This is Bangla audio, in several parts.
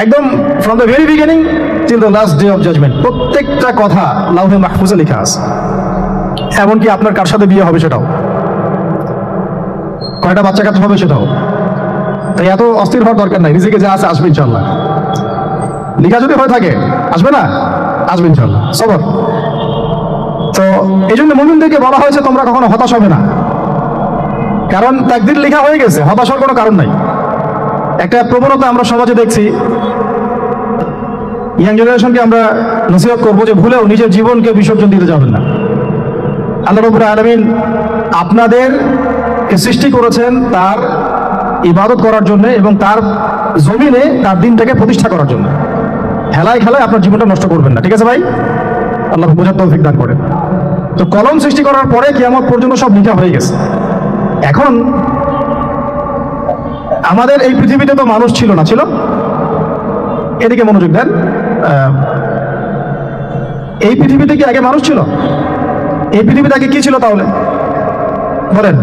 একদম from the very beginning till the last day of judgement প্রত্যেকটা কথা লাউহে মাহফুজে লেখা আছে। এমনকি আপনার কার সাথে বিয়ে হবে সেটাও, কয়টা বাচ্চা কাচ্চা হবে সেটাও। তাই এত অস্থির হওয়ার দরকার নাই, নিজেকে যা আছে আসবে ইনশাল্লাহ। লেখা যদি হয়ে থাকে আসবে না, আসবে ইনশাল্লাহ, সবর। তো এই জন্য মুমিনদেরকে বলা হয়েছে তোমরা কখনো হতাশ হবে না, কারণ তাকদীর লেখা হয়ে গেছে, হতাশ হওয়ার কোনো কারণ নাই। একটা প্রবণতা আমরা সমাজে দেখছি, ইয়াং জেনারেশনকে আমরা নসিহত করবো যে ভুলেও নিজের জীবনকে বিসর্জন দিতে যাবেন না। আল্লাহ রাব্বুল আলামিন আপনাদেরকে সৃষ্টি করেছেন তার ইবাদত করার জন্য এবং তার জমিনে তার দিনটাকে প্রতিষ্ঠা করার জন্য। হেলায় খেলায় আপনার জীবনটা নষ্ট করবেন না, ঠিক আছে ভাই? আল্লাহ বোঝার তৌফিক দান করেন। তো কলম সৃষ্টি করার পরে কিয়ামত পর্যন্ত সব লিখা হয়ে গেছে। এখন আমাদের এই পৃথিবীতে তো মানুষ ছিল না, ছিল? এদিকে মনোযোগ দেন। এই পৃথিবীতে কি আগে মানুষ ছিল? এই পৃথিবীতে আগে কি ছিল তাহলে বলেন?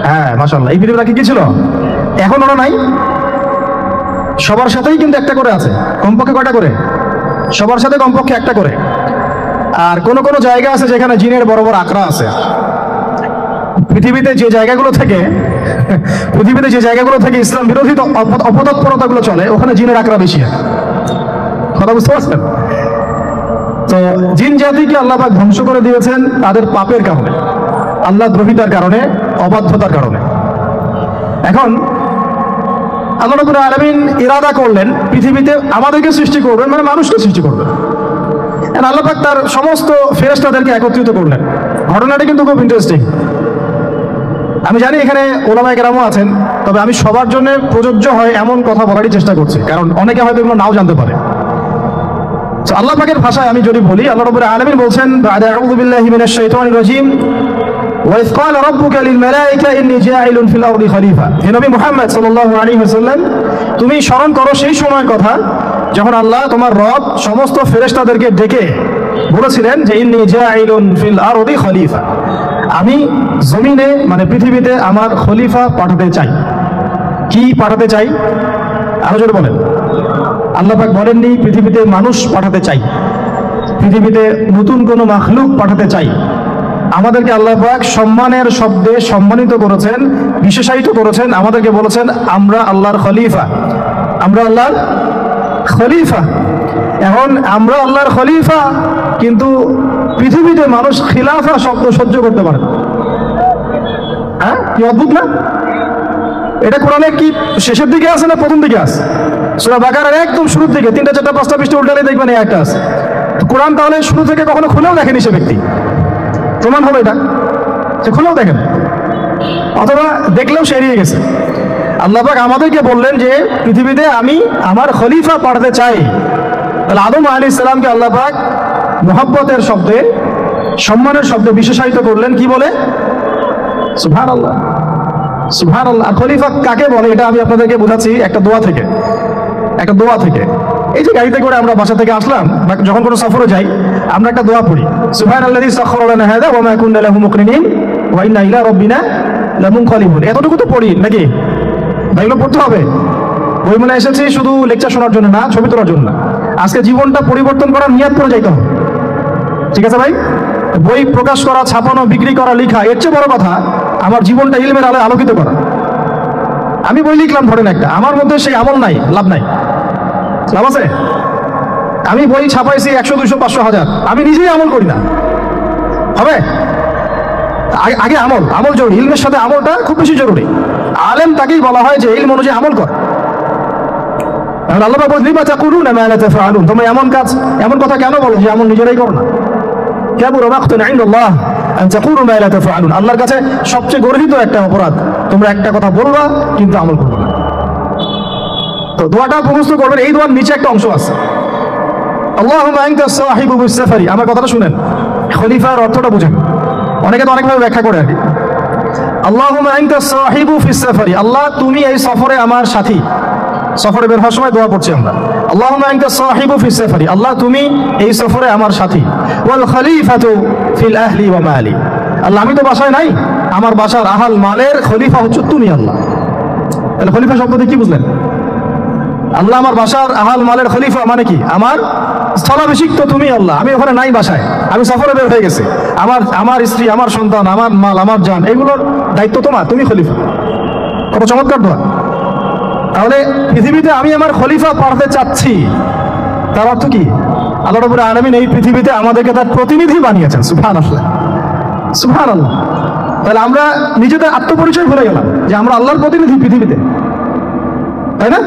হ্যাঁ, মাশাআল্লাহ। এই পৃথিবীতে আগে কি ছিল? এখন ওরা নাই। সবার সাথেই কিন্তু একটা করে আছে, কমপক্ষে কয়টা করে? সবার সাথে কমপক্ষে একটা করে। আর কোন কোন জায়গা আছে যেখানে জিনের বড় বড় আকড়া আছে। পৃথিবীতে যে জায়গাগুলো থেকে ইসলাম বিরোধী অপতৎপরতাগুলো চলে, ওখানে জিনের আকড়া বেশি। কথা বুঝতে পারছেন? তো জিন জাতিকে আল্লাহ পাক ধ্বংস করে দিয়েছেন তাদের পাপের কারণে, আল্লাহ দ্রোহিতার কারণে, অবাধ্যতার কারণে। এখন আল্লাহ রাব্বুল আলামিন ইরাদা করলেন পৃথিবীতে আমাদেরকে সৃষ্টি করবেন, মানে মানুষকে সৃষ্টি করবেন। আল্লাহ পাক তার সমস্ত ফেরেশতাদেরকে একত্রিত করলেন। ঘটনাটা কিন্তু খুব ইন্টারেস্টিং। আমি জানি এখানে ওলামায়ে কেরামও আছেন, তবে আমি সবার জন্য প্রযোজ্য হয় এমন কথা বলারই চেষ্টা করছি, কারণ অনেকে হয়তো এগুলো নাও জানতে পারে। তো আল্লাহ পাকের ভাষায় আমি যদি বলি, আল্লাহ রাব্বুল আলামিন বলছেন, আউযু বিল্লাহি মিনাশ শাইতানির রাজীম, ওয়া ইয ক্বালা রাব্বুকা লিল মালায়েকা ইন্নী জাঈলুন ফিল আরদি খলিফা। হে নবী মুহাম্মদ সাল্লাল্লাহু আলাইহি ওয়াসাল্লাম, তুমি স্মরণ করো সেই সময়ের কথা যখন আল্লাহ তোমার রব সমস্ত ফেরেশতাদেরকে ডেকে বলেছিলেন যে ইন্নী জাঈলুন ফিল আরদি খলিফা, আমি জমিনে মানে পৃথিবীতে আমার খলিফা পাঠাতে চাই। কি পাঠাতে চাই? আরো জোরে বলেন। আল্লাহ পাক বলেননি পৃথিবীতে মানুষ পাঠাতে চাই, পৃথিবীতে নতুন কোনো মাখলুক পাঠাতে চাই। আমাদেরকে আল্লাহ পাক সম্মানের শব্দে সম্মানিত করেছেন, বিশেষায়িত করেছেন। আমাদেরকে বলেছেন আমরা আল্লাহর খলিফা, আমরা আল্লাহর খলিফা। এখন আমরা আল্লাহর খলিফা, কিন্তু পৃথিবীতে মানুষ খিলাফা শব্দ সহ্য করতে পারে। হ্যাঁ, কি অদ্ভুত না? এটা কোরআনে কি শেষের দিকে আছে না প্রথম দিকে আছে? সূরা বাকারার একদম শুরুর দিকে 3টা 4টা 5টা পৃষ্ঠা উল্টালে দেখবেন এই একটা আছে। কোরআন তাহলে শুরু থেকে কখনো খুলেও দেখেনি সে ব্যক্তি, প্রমাণ হলো এটা যে খুলেও দেখেন, অথবা দেখলেও সে এড়িয়ে গেছে। আল্লাহ পাক আমাদেরকে বললেন যে পৃথিবীতে আমি আমার খলিফা পাঠাতে চাই। তাহলে আদম আলাইহিস সালামকে আল্লাহ পাক মুহাব্বতের শব্দে, সম্মানের শব্দে বিশেষায়িত করলেন। কি বলে? সুবহানাল্লাহ, সুবহানাল্লাহ। আর খলিফা কাকে বলে এটা আমি আপনাদেরকে বোঝাচ্ছি একটা দোয়া থেকে। এই যে গাড়িতে করে আমরা বাসা থেকে আসলাম, যখন কোনো সফরে যাই আমরা একটা দোয়া পড়ি, সুবহানাল্লাযী সাখখারা লানা হাযা ওয়া মা কুন্না লাহু মুকরিনিন ওয়া ইন্না ইলা রাব্বিনা লামুনকালিবুন। এতটুকু তো পড়ি নাকি? এগুলো পড়তে হবে। বই মনে এসেছি শুধু লেকচার শোনার জন্য না, ছবি তোলার জন্য না। আজকে জীবনটা পরিবর্তন করার নিয়ত করে যাইতে হবে, ঠিক আছে ভাই? বই প্রকাশ করা, ছাপানো, বিক্রি করা, লেখা, এর চেয়ে বড় কথা আমার জীবনটা ইলমের আলোয় আলোকিত করা। আমি বই লিখলাম ধরেন একটা, আমার মধ্যে সেই আমল নাই, লাভ নাই। লাভ আছে? আমি বই ছাপাইছি 100, 200, 500, 1000, আমি নিজেই আমল করি না, হবে? আগে আমল জরুরি। ইলমের সাথে আমলটা খুব বেশি জরুরি। আলেম তাকেই বলা হয় যে ইলম অনুযায়ী আমল কর। আল্লাহ বলেন লিমা তাকুলুনা মা লা তাফআলুন, তোমরা এমন কথা কেন বলো যে আমল নিজেরাই করো না? কাবুরা মাকতান ইনদাল্লাহ আন তাকুলু মা লা তাফআলুন, আল্লাহর কাছে সবচেয়ে গর্হিত একটা অপরাধ তোমরা একটা কথা বলবা কিন্তু আমল করবে না। তো দোয়াটা মুখস্থ করবেন। এই দোয়ার নিচে একটা অংশ আছে, আল্লাহুম্মা আনতা সাহিবু বিস সাফারি। আমার কথাটা শুনেন, খলিফার অর্থটা বুঝেন। অনেকে তো অনেকভাবে ব্যাখ্যা করে আর কি। আল্লাহুম্মা আনতা সাহিবু ফিস সাফারি, আল্লাহ তুমি এই সফরে আমার সাথী। সফরে বের হওয়ার সময় দোয়া পড়ছি আমরা, আল্লাহুম্মা আনতা সাহিবু ফিস সাফারি, আল্লাহ তুমি এই সফরে আমার সাথী। ওয়াল খলিফাতু ফিল আহলি ওয়া মালি, আল্লাহ আমি তো বাসায় নাই, আমার বাসার আহাল মালের খলিফা হচ্ছে তুমি আল্লাহ। তাহলে খলিফা শব্দ দিয়ে কি বুঝলেন? আল্লাহ আমার বাসার আহাল মালের খলিফা, মানে কি আমার স্থলাভিষিক্ত তুমি আল্লাহ, আমি ওখানে নাই বাসায়, আমি সফরে বের হয়ে গেছি, আমার স্ত্রী, আমার সন্তান, আমার মাল, আমার জান, এগুলোর দায়িত্ব তোমার, তুমি খলিফা। কত চমৎকার দোয়া। তাহলে পৃথিবীতে আমি আমার খলিফা পাঠাতে চাচ্ছি, তার অর্থ কি? আল্লাহ রাব্বুল আলামিন এই পৃথিবীতে আমাদেরকে তার প্রতিনিধি বানিয়েছেন। সুবহানাল্লাহ, সুবহানাল্লাহ। তাহলে আমরা নিজেদের আত্মপরিচয় ভুলে গেলাম যে আমরা আল্লাহর প্রতিনিধি পৃথিবীতে, তাই না?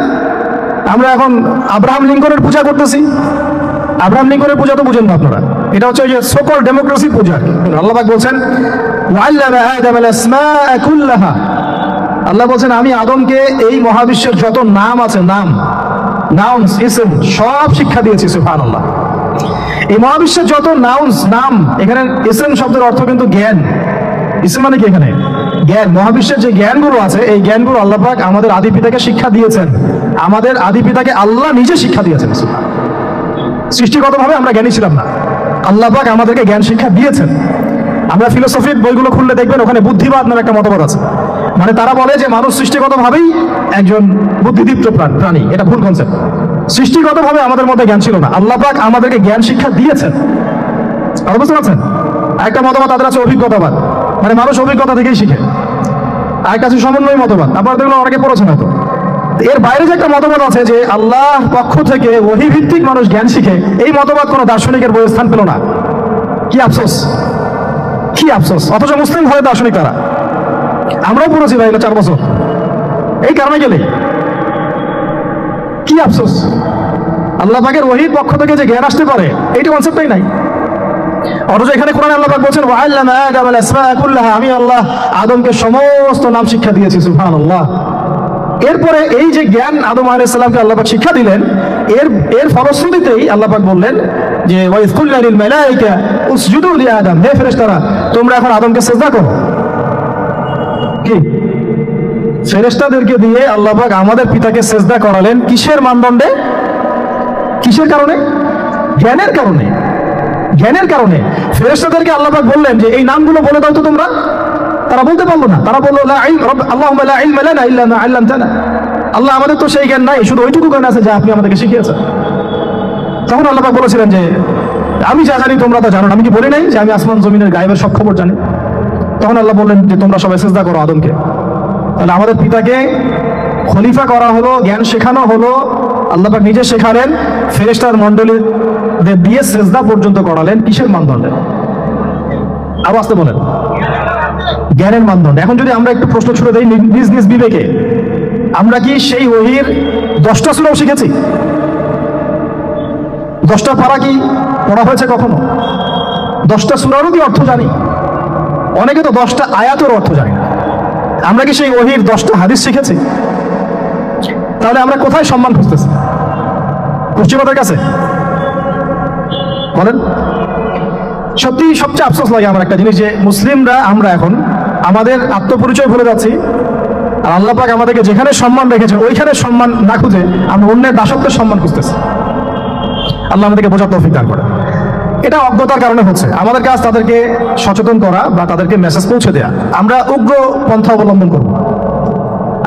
আমরা এখন আব্রাহাম লিঙ্কনের পূজা করতেছি। আব্রাহাম লিঙ্কনের পূজা তো বুঝেন না আপনারা, এটা হচ্ছে ওই যে সকল ডেমোক্রেসি পূজা। আল্লাহ পাক বলছেন ওয়াল্লামা আদামাল আসমাআ কুল্লাহা, আল্লাহ বলছেন আমি আদমকে এই মহাবিশ্বের যত নাম আছে, নাউন্স, ইসম, সব শিক্ষা দিয়েছি। সুবহানাল্লাহ। এই মহাবিশ্বের যত নাউন্স, নাম, এখানে ইসম শব্দের অর্থ কিন্তু জ্ঞান। ইসম মানে কি? এখানে জ্ঞান। মহাবিশ্বের যে জ্ঞানগুলো আছে, এই জ্ঞানগুলো আল্লাহ পাক আমাদের আদি পিতাকে শিক্ষা দিয়েছেন। আমাদের আদি পিতাকে আল্লাহ নিজে শিক্ষা দিয়েছেন। সৃষ্টিগতভাবে আমরা জ্ঞানী ছিলাম না, আল্লাহ পাক আমাদেরকে জ্ঞান শিক্ষা দিয়েছেন। আমরা ফিলোসফির বইগুলো খুললে দেখবেন ওখানে বুদ্ধিবাদ নামে একটা মতবাদ আছে। মানে তারা বলে যে মানুষ সৃষ্টিগতভাবেই একজন বুদ্ধিদীপ্ত প্রাণী। এটা ভুল কনসেপ্ট। সৃষ্টিগতভাবে আমাদের মধ্যে জ্ঞান ছিল না, আল্লাহ পাক আমাদেরকে জ্ঞান শিক্ষা দিয়েছেন। আর বুঝতে পারছেন? একটা মতবাদ তাদের আছে অভিজ্ঞতাবাদ, মানে মানুষ অভিজ্ঞতা থেকেই শিখে। আর একটা আছে সমন্বয় মতবাদ, আপনারা দেখলো অনেকে পড়েছেন হয়তো। এর বাইরে যে একটা মতবাদ আছে যে আল্লাহ পক্ষ থেকে ওহী ভিত্তিক মানুষ জ্ঞান শিখে, এই মতবাদ কোনো দার্শনিকের বইয়ে স্থান পেল না। কি আফসোস, কি আফসোস। অথচ মুসলিম হয় দার্শনিক তারা। আমরাও পড়েছি ভাই 4 বছর এই কারণে গেলে। কি আফসোস, আল্লাহ পাকের ওহীর পক্ষ থেকে যে জ্ঞান আসতে পারে এইটা কনসেপ্টই নাই। অথচ এখানে কোরআনে আল্লাহ পাক বলছেন ওয়াল্লামা আদামাল আসমাআ কুল্লাহা, আমি আল্লাহ আদমকে সমস্ত নাম শিক্ষা দিয়েছি। সুবহানাল্লাহ। এরপরে এই যে জ্ঞান আদম আলাইহিস সালামকে আল্লাহ পাক শিক্ষা দিলেন, এর ফলশ্রুতিতেই আল্লাহ পাক বললেন যে ওয়াইজ কুল্লা লিল মালায়েকা উসজুদু লি আদম, হে ফেরেশতারা তোমরা এখন আদমকে সিজদা করো। কি ফেরেশতাদেরকে দিয়ে আল্লাহ পাক আমাদের পিতাকে সিজদা করালেন কিসের মানদণ্ডে? কিসের কারণে? জ্ঞানের কারণে। জ্ঞানের কারণে ফেরেশতাদেরকে আল্লাহ পাক বললেন যে এই নামগুলো বলে দাও তো তোমরা। তারা বলতে পারলো না। তারা বললো লা ইলম আল্লাহুম্মা লা ইলমা লানা ইল্লা মা আল্লামতানা, আল্লাহ আমাদের তো সেই জ্ঞান নাই, শুধু ওইটুকু জ্ঞান আছে যা আপনি আমাদেরকে শিখিয়েছেন। তখন আল্লাহ পাক বলেছিলেন যে আমি যা জানি তোমরা তা জানো না। আমি কি বলি নাই যে আমি আসমান জমিনের গায়েবের সব খবর জানি? তখন আল্লাহ বললেন যে তোমরা সবাই সিজদা করো আদমকে। তাহলে আমাদের পিতাকে খলিফা করা হলো, জ্ঞান শেখানো হলো, আল্লাহ পাক নিজে শেখালেন, ফেরেশতার মণ্ডলীদের দিয়ে সিজদা পর্যন্ত করালেন। কিসের মানদণ্ডে? আরো আসতে বলেন। জ্ঞানের মানদণ্ড। এখন যদি আমরা একটু প্রশ্ন ছুড়ে দেই নিজ নিজ বিবেকে, আমরা কি সেই ওহীর 10টা সূরাও শিখেছি? 10টা পারা কি পড়া হয়েছে কখনো? 10টা সূরারও কি অর্থ জানি? অনেকে তো 10টা আয়াতের অর্থ জানি না। আমরা কি সেই ওহীর 10টা হাদিস শিখেছি? তাহলে আমরা কোথায় সম্মান খুঁজতেছি? পশ্চিমাদের কাছে? বলেন। সত্যি সবচেয়ে আফসোস লাগে আমার একটা জিনিস, যে মুসলিমরা আমরা এখন আমাদের আত্মপরিচয় ভুলে যাচ্ছি, আর আল্লাহ পাক আমাদেরকে যেখানে সম্মান রেখেছে ওইখানে সম্মান না খুঁজে আমরা অন্যের দাসত্বের সম্মান খুঁজতেছি। আল্লাহ আমাদেরকে বোঝার তৌফিক দান করে। এটা অজ্ঞতার কারণে হচ্ছে। আমাদের কাজ তাদেরকে সচেতন করা বা তাদেরকে মেসেজ পৌঁছে দেওয়া। আমরা উগ্র পন্থা অবলম্বন করব,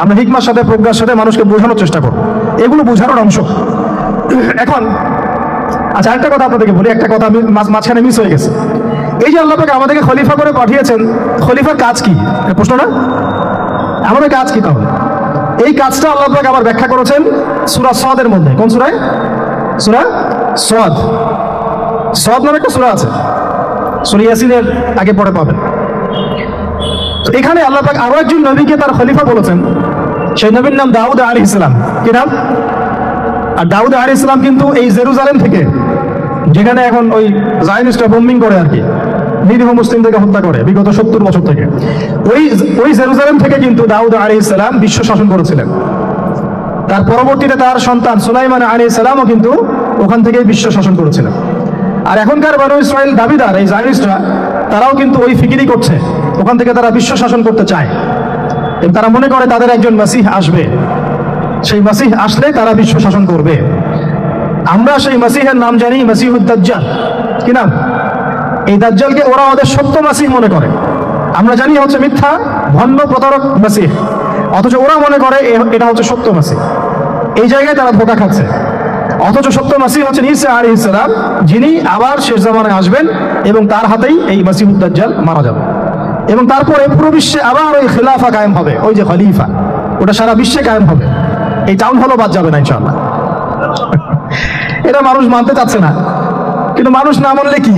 আমরা হিকমার সাথে প্রজ্ঞার সাথে মানুষকে বোঝানোর চেষ্টা করব। এগুলো বোঝানোর অংশ। এখন আচ্ছা একটা কথা আপনাদেরকে বলি, একটা কথা আমি মাঝখানে মিস হয়ে গেছে। এই যে আল্লাহ পাক আমাদেরকে খলিফা করে পাঠিয়েছেন, খলিফার কাজ কি? প্রশ্ন না? আমাদের কাজ কি তাহলে? এই কাজটা আল্লাহ পাক আবার ব্যাখ্যা করেছেন সূরা সাদের মধ্যে। কোন সূরায়? সূরা সাদ। সাদ নামে একটা সূরা আছে, সূরা ইয়াসিনের আগে পরে পাবেন। তো এখানে আল্লাহ পাক আরো একজন নবীকে তার খলিফা বলেছেন। সেই নবীর নাম দাউদ আলাইহিস সালাম। কি নাম? আর দাউদ আলাইহিস সালাম কিন্তু এই জেরুজালেম থেকে, যেখানে এখন ওই জায়নিস্টরা বোম্বিং করে আর কি, নিরীহ মুসলিমদেরকে হত্যা করে বিগত 70 বছর থেকে, ওই জেরুজালেম থেকে কিন্তু দাউদ আলাইহিস সালাম বিশ্ব শাসন করেছিলেন। তার পরবর্তীতে তার সন্তান সুলাইমান আলাইহিস সালামও কিন্তু ওখান থেকেই বিশ্ব শাসন করেছিলেন। আর এখনকার বনু ইসরাইল দাবিদার এই জায়নিস্টরা, তারাও কিন্তু ওই ফিকিরি করছে, ওখান থেকে তারা বিশ্ব শাসন করতে চায়। তারা মনে করে তাদের একজন মাসিহ আসবে, সেই মাসিহ আসলে তারা বিশ্ব শাসন করবে। আমরা সেই মাসিহের নাম জানি মাসিহুদ দাজ্জাল। কি নাম? এই দাজ্জালকে ওরা ওদের সত্য মাসিহ মনে করে, আমরা জানি হচ্ছে মিথ্যা ভণ্ড প্রতারক মাসিহ, অথচ ওরা মনে করে এটা হচ্ছে সত্য মাসিহ। এই জায়গায় তারা ধোঁকা খাচ্ছে। অথচ সত্য মাসিহ হচ্ছেন ঈসা আলাইহিস সালাম, যিনি আবার শেষ জামানায় আসবেন এবং তার হাতেই এই মাসিহুদ দাজ্জাল মারা যাবে, এবং তারপরে পুরো বিশ্বে আবার ওই খিলাফা কায়েম হবে, ওই যে খলিফা, ওটা সারা বিশ্বে কায়েম হবে। এই টাউন হলও বাদ যাবে না ইনশাআল্লাহ। এটা মানুষ মানতে চাচ্ছে না, কিন্তু মানুষ না মানলে কি,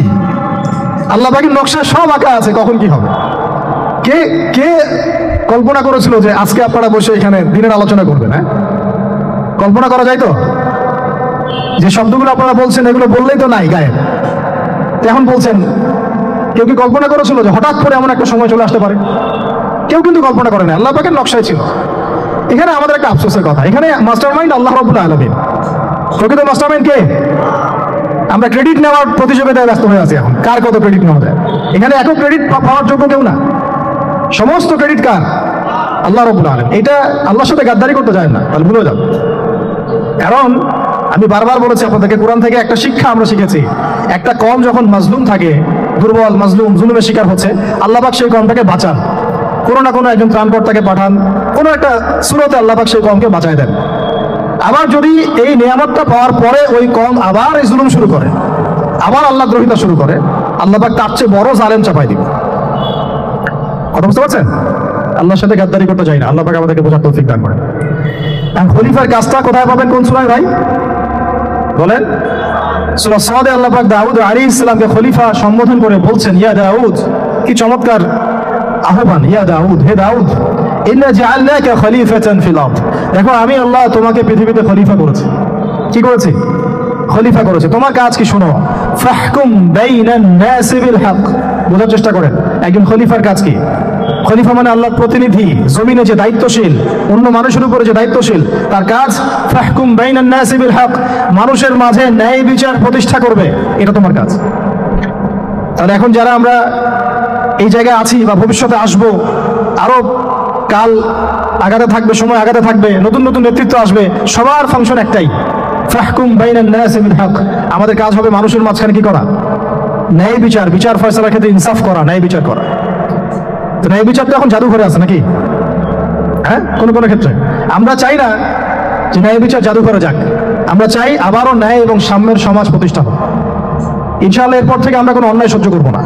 আল্লাহ পাকের নকশা সব আঁকা আছে, কখন কি হবে। কে কে কল্পনা করেছিল যে আজকে আপনারা বসে এখানে দিনের আলোচনা করবেন? হ্যাঁ, কল্পনা করা যায় তো? যে শব্দগুলো আপনারা বলছেন এগুলো বললেই তো নাই গায়ে, এখন বলছেন। কেউ কি কল্পনা করেছিল যে হঠাৎ করে এমন একটা সময় চলে আসতে পারে? কেউ কিন্তু কল্পনা করে না, আল্লাহ পাকের নকশায় ছিল। এখানে আমাদের একটা আফসোসের কথা, এখানে মাস্টারমাইন্ড আল্লাহ রাব্বুল আলামিন। প্রকৃত মাস্টারমাইন্ড কে? আমরা ক্রেডিট নেওয়ার প্রতিযোগিতায় ব্যস্ত হয়ে আছি এখন, কার কত ক্রেডিট নেওয়া যায়। এখানে এত ক্রেডিট পাওয়ার যোগ্য কেউ না, সমস্ত ক্রেডিট কার? আল্লাহ রাব্বুল আলামিন। এটা আল্লাহর সাথে গাদ্দারি করতে যায় না, তাহলে ভুলে যান। কারণ আমি বারবার বলেছি আপনাদেরকে, কোরআন থেকে একটা শিক্ষা আমরা শিখেছি, একটা কওম যখন মাজলুম থাকে, দুর্বল মাজলুম জুলুমের শিকার হচ্ছে, আল্লাহ পাক সেই কওমটাকে বাঁচান, কোনো না কোনো একজন ত্রাণকর্তাকে পাঠান, কোনো একটা সূরতে আল্লাহ পাক সেই কওমকে বাঁচায় দেন। আবার যদি এই নিয়ামতটা পাওয়ার পরে ওই কওম আবার এই জুলুম শুরু করে, আবার আল্লাহ দ্রোহিতা শুরু করে, আল্লাহ পাক তার চেয়ে বড় জালেম চাপাই দিবে। কথা বুঝতে পারছেন? আল্লাহর সাথে গাদ্দারি করতে চাই না, আল্লাহ পাক আমাদেরকে বোঝার তৌফিক দান করেন। খলিফার কাজটা কোথায় পাবেন, কোন সূরায় ভাই বলেন? সূরা সাদে আল্লাহ পাক দাউদ আলাইহিস সালামকে খলিফা সম্বোধন করে বলছেন, ইয়া দাউদ, কি চমৎকার আহ্বান, ইয়া দাউদ, হে দাউদ, ইন্না জাআলনাকা খলিফাতান ফিল আরদ। দেখো আমি আল্লাহ তোমাকে পৃথিবীতে খলিফা করেছি। কি করেছি? খলিফা করেছে। তোমার কাজ কি শোনো, ফাহকুম বাইনান নাস বিল হক। বোঝার চেষ্টা করেন একজন খলিফার কাজ কি। খলিফা মানে আল্লাহর প্রতিনিধি, জমিনে যে দায়িত্বশীল, অন্য মানুষের উপরে যে দায়িত্বশীল, তার কাজ ফাহকুম বাইনান নাস বিল হক, মানুষের মাঝে ন্যায় বিচার প্রতিষ্ঠা করবে, এটা তোমার কাজ। তাহলে এখন যারা আমরা এই জায়গায় আছি বা ভবিষ্যতে আসবো, আরো কাল আগাতে থাকবে, সময় আগাতে থাকবে, নতুন নতুন নেতৃত্ব আসবে, সবার ফাংশন একটাই, ফাহকুম বাইনান নাস বিল হক। আমাদের কাজ হবে মানুষের মাঝখানে কি করা, ন্যায় বিচার, বিচার ফয়সালার ক্ষেত্রে ইনসাফ করা, ন্যায় বিচার করা। তো ন্যায় বিচার তো এখন জাদুঘরে আছে নাকি? হ্যাঁ, কোন কোন ক্ষেত্রে আমরা চাই না যে ন্যায় বিচার জাদুঘরে যাক, আমরা চাই আবারও ন্যায় এবং সাম্যের সমাজ প্রতিষ্ঠা হোক। ইনশাআল্লাহ এরপর থেকে আমরা কোনো অন্যায় সহ্য করবো না।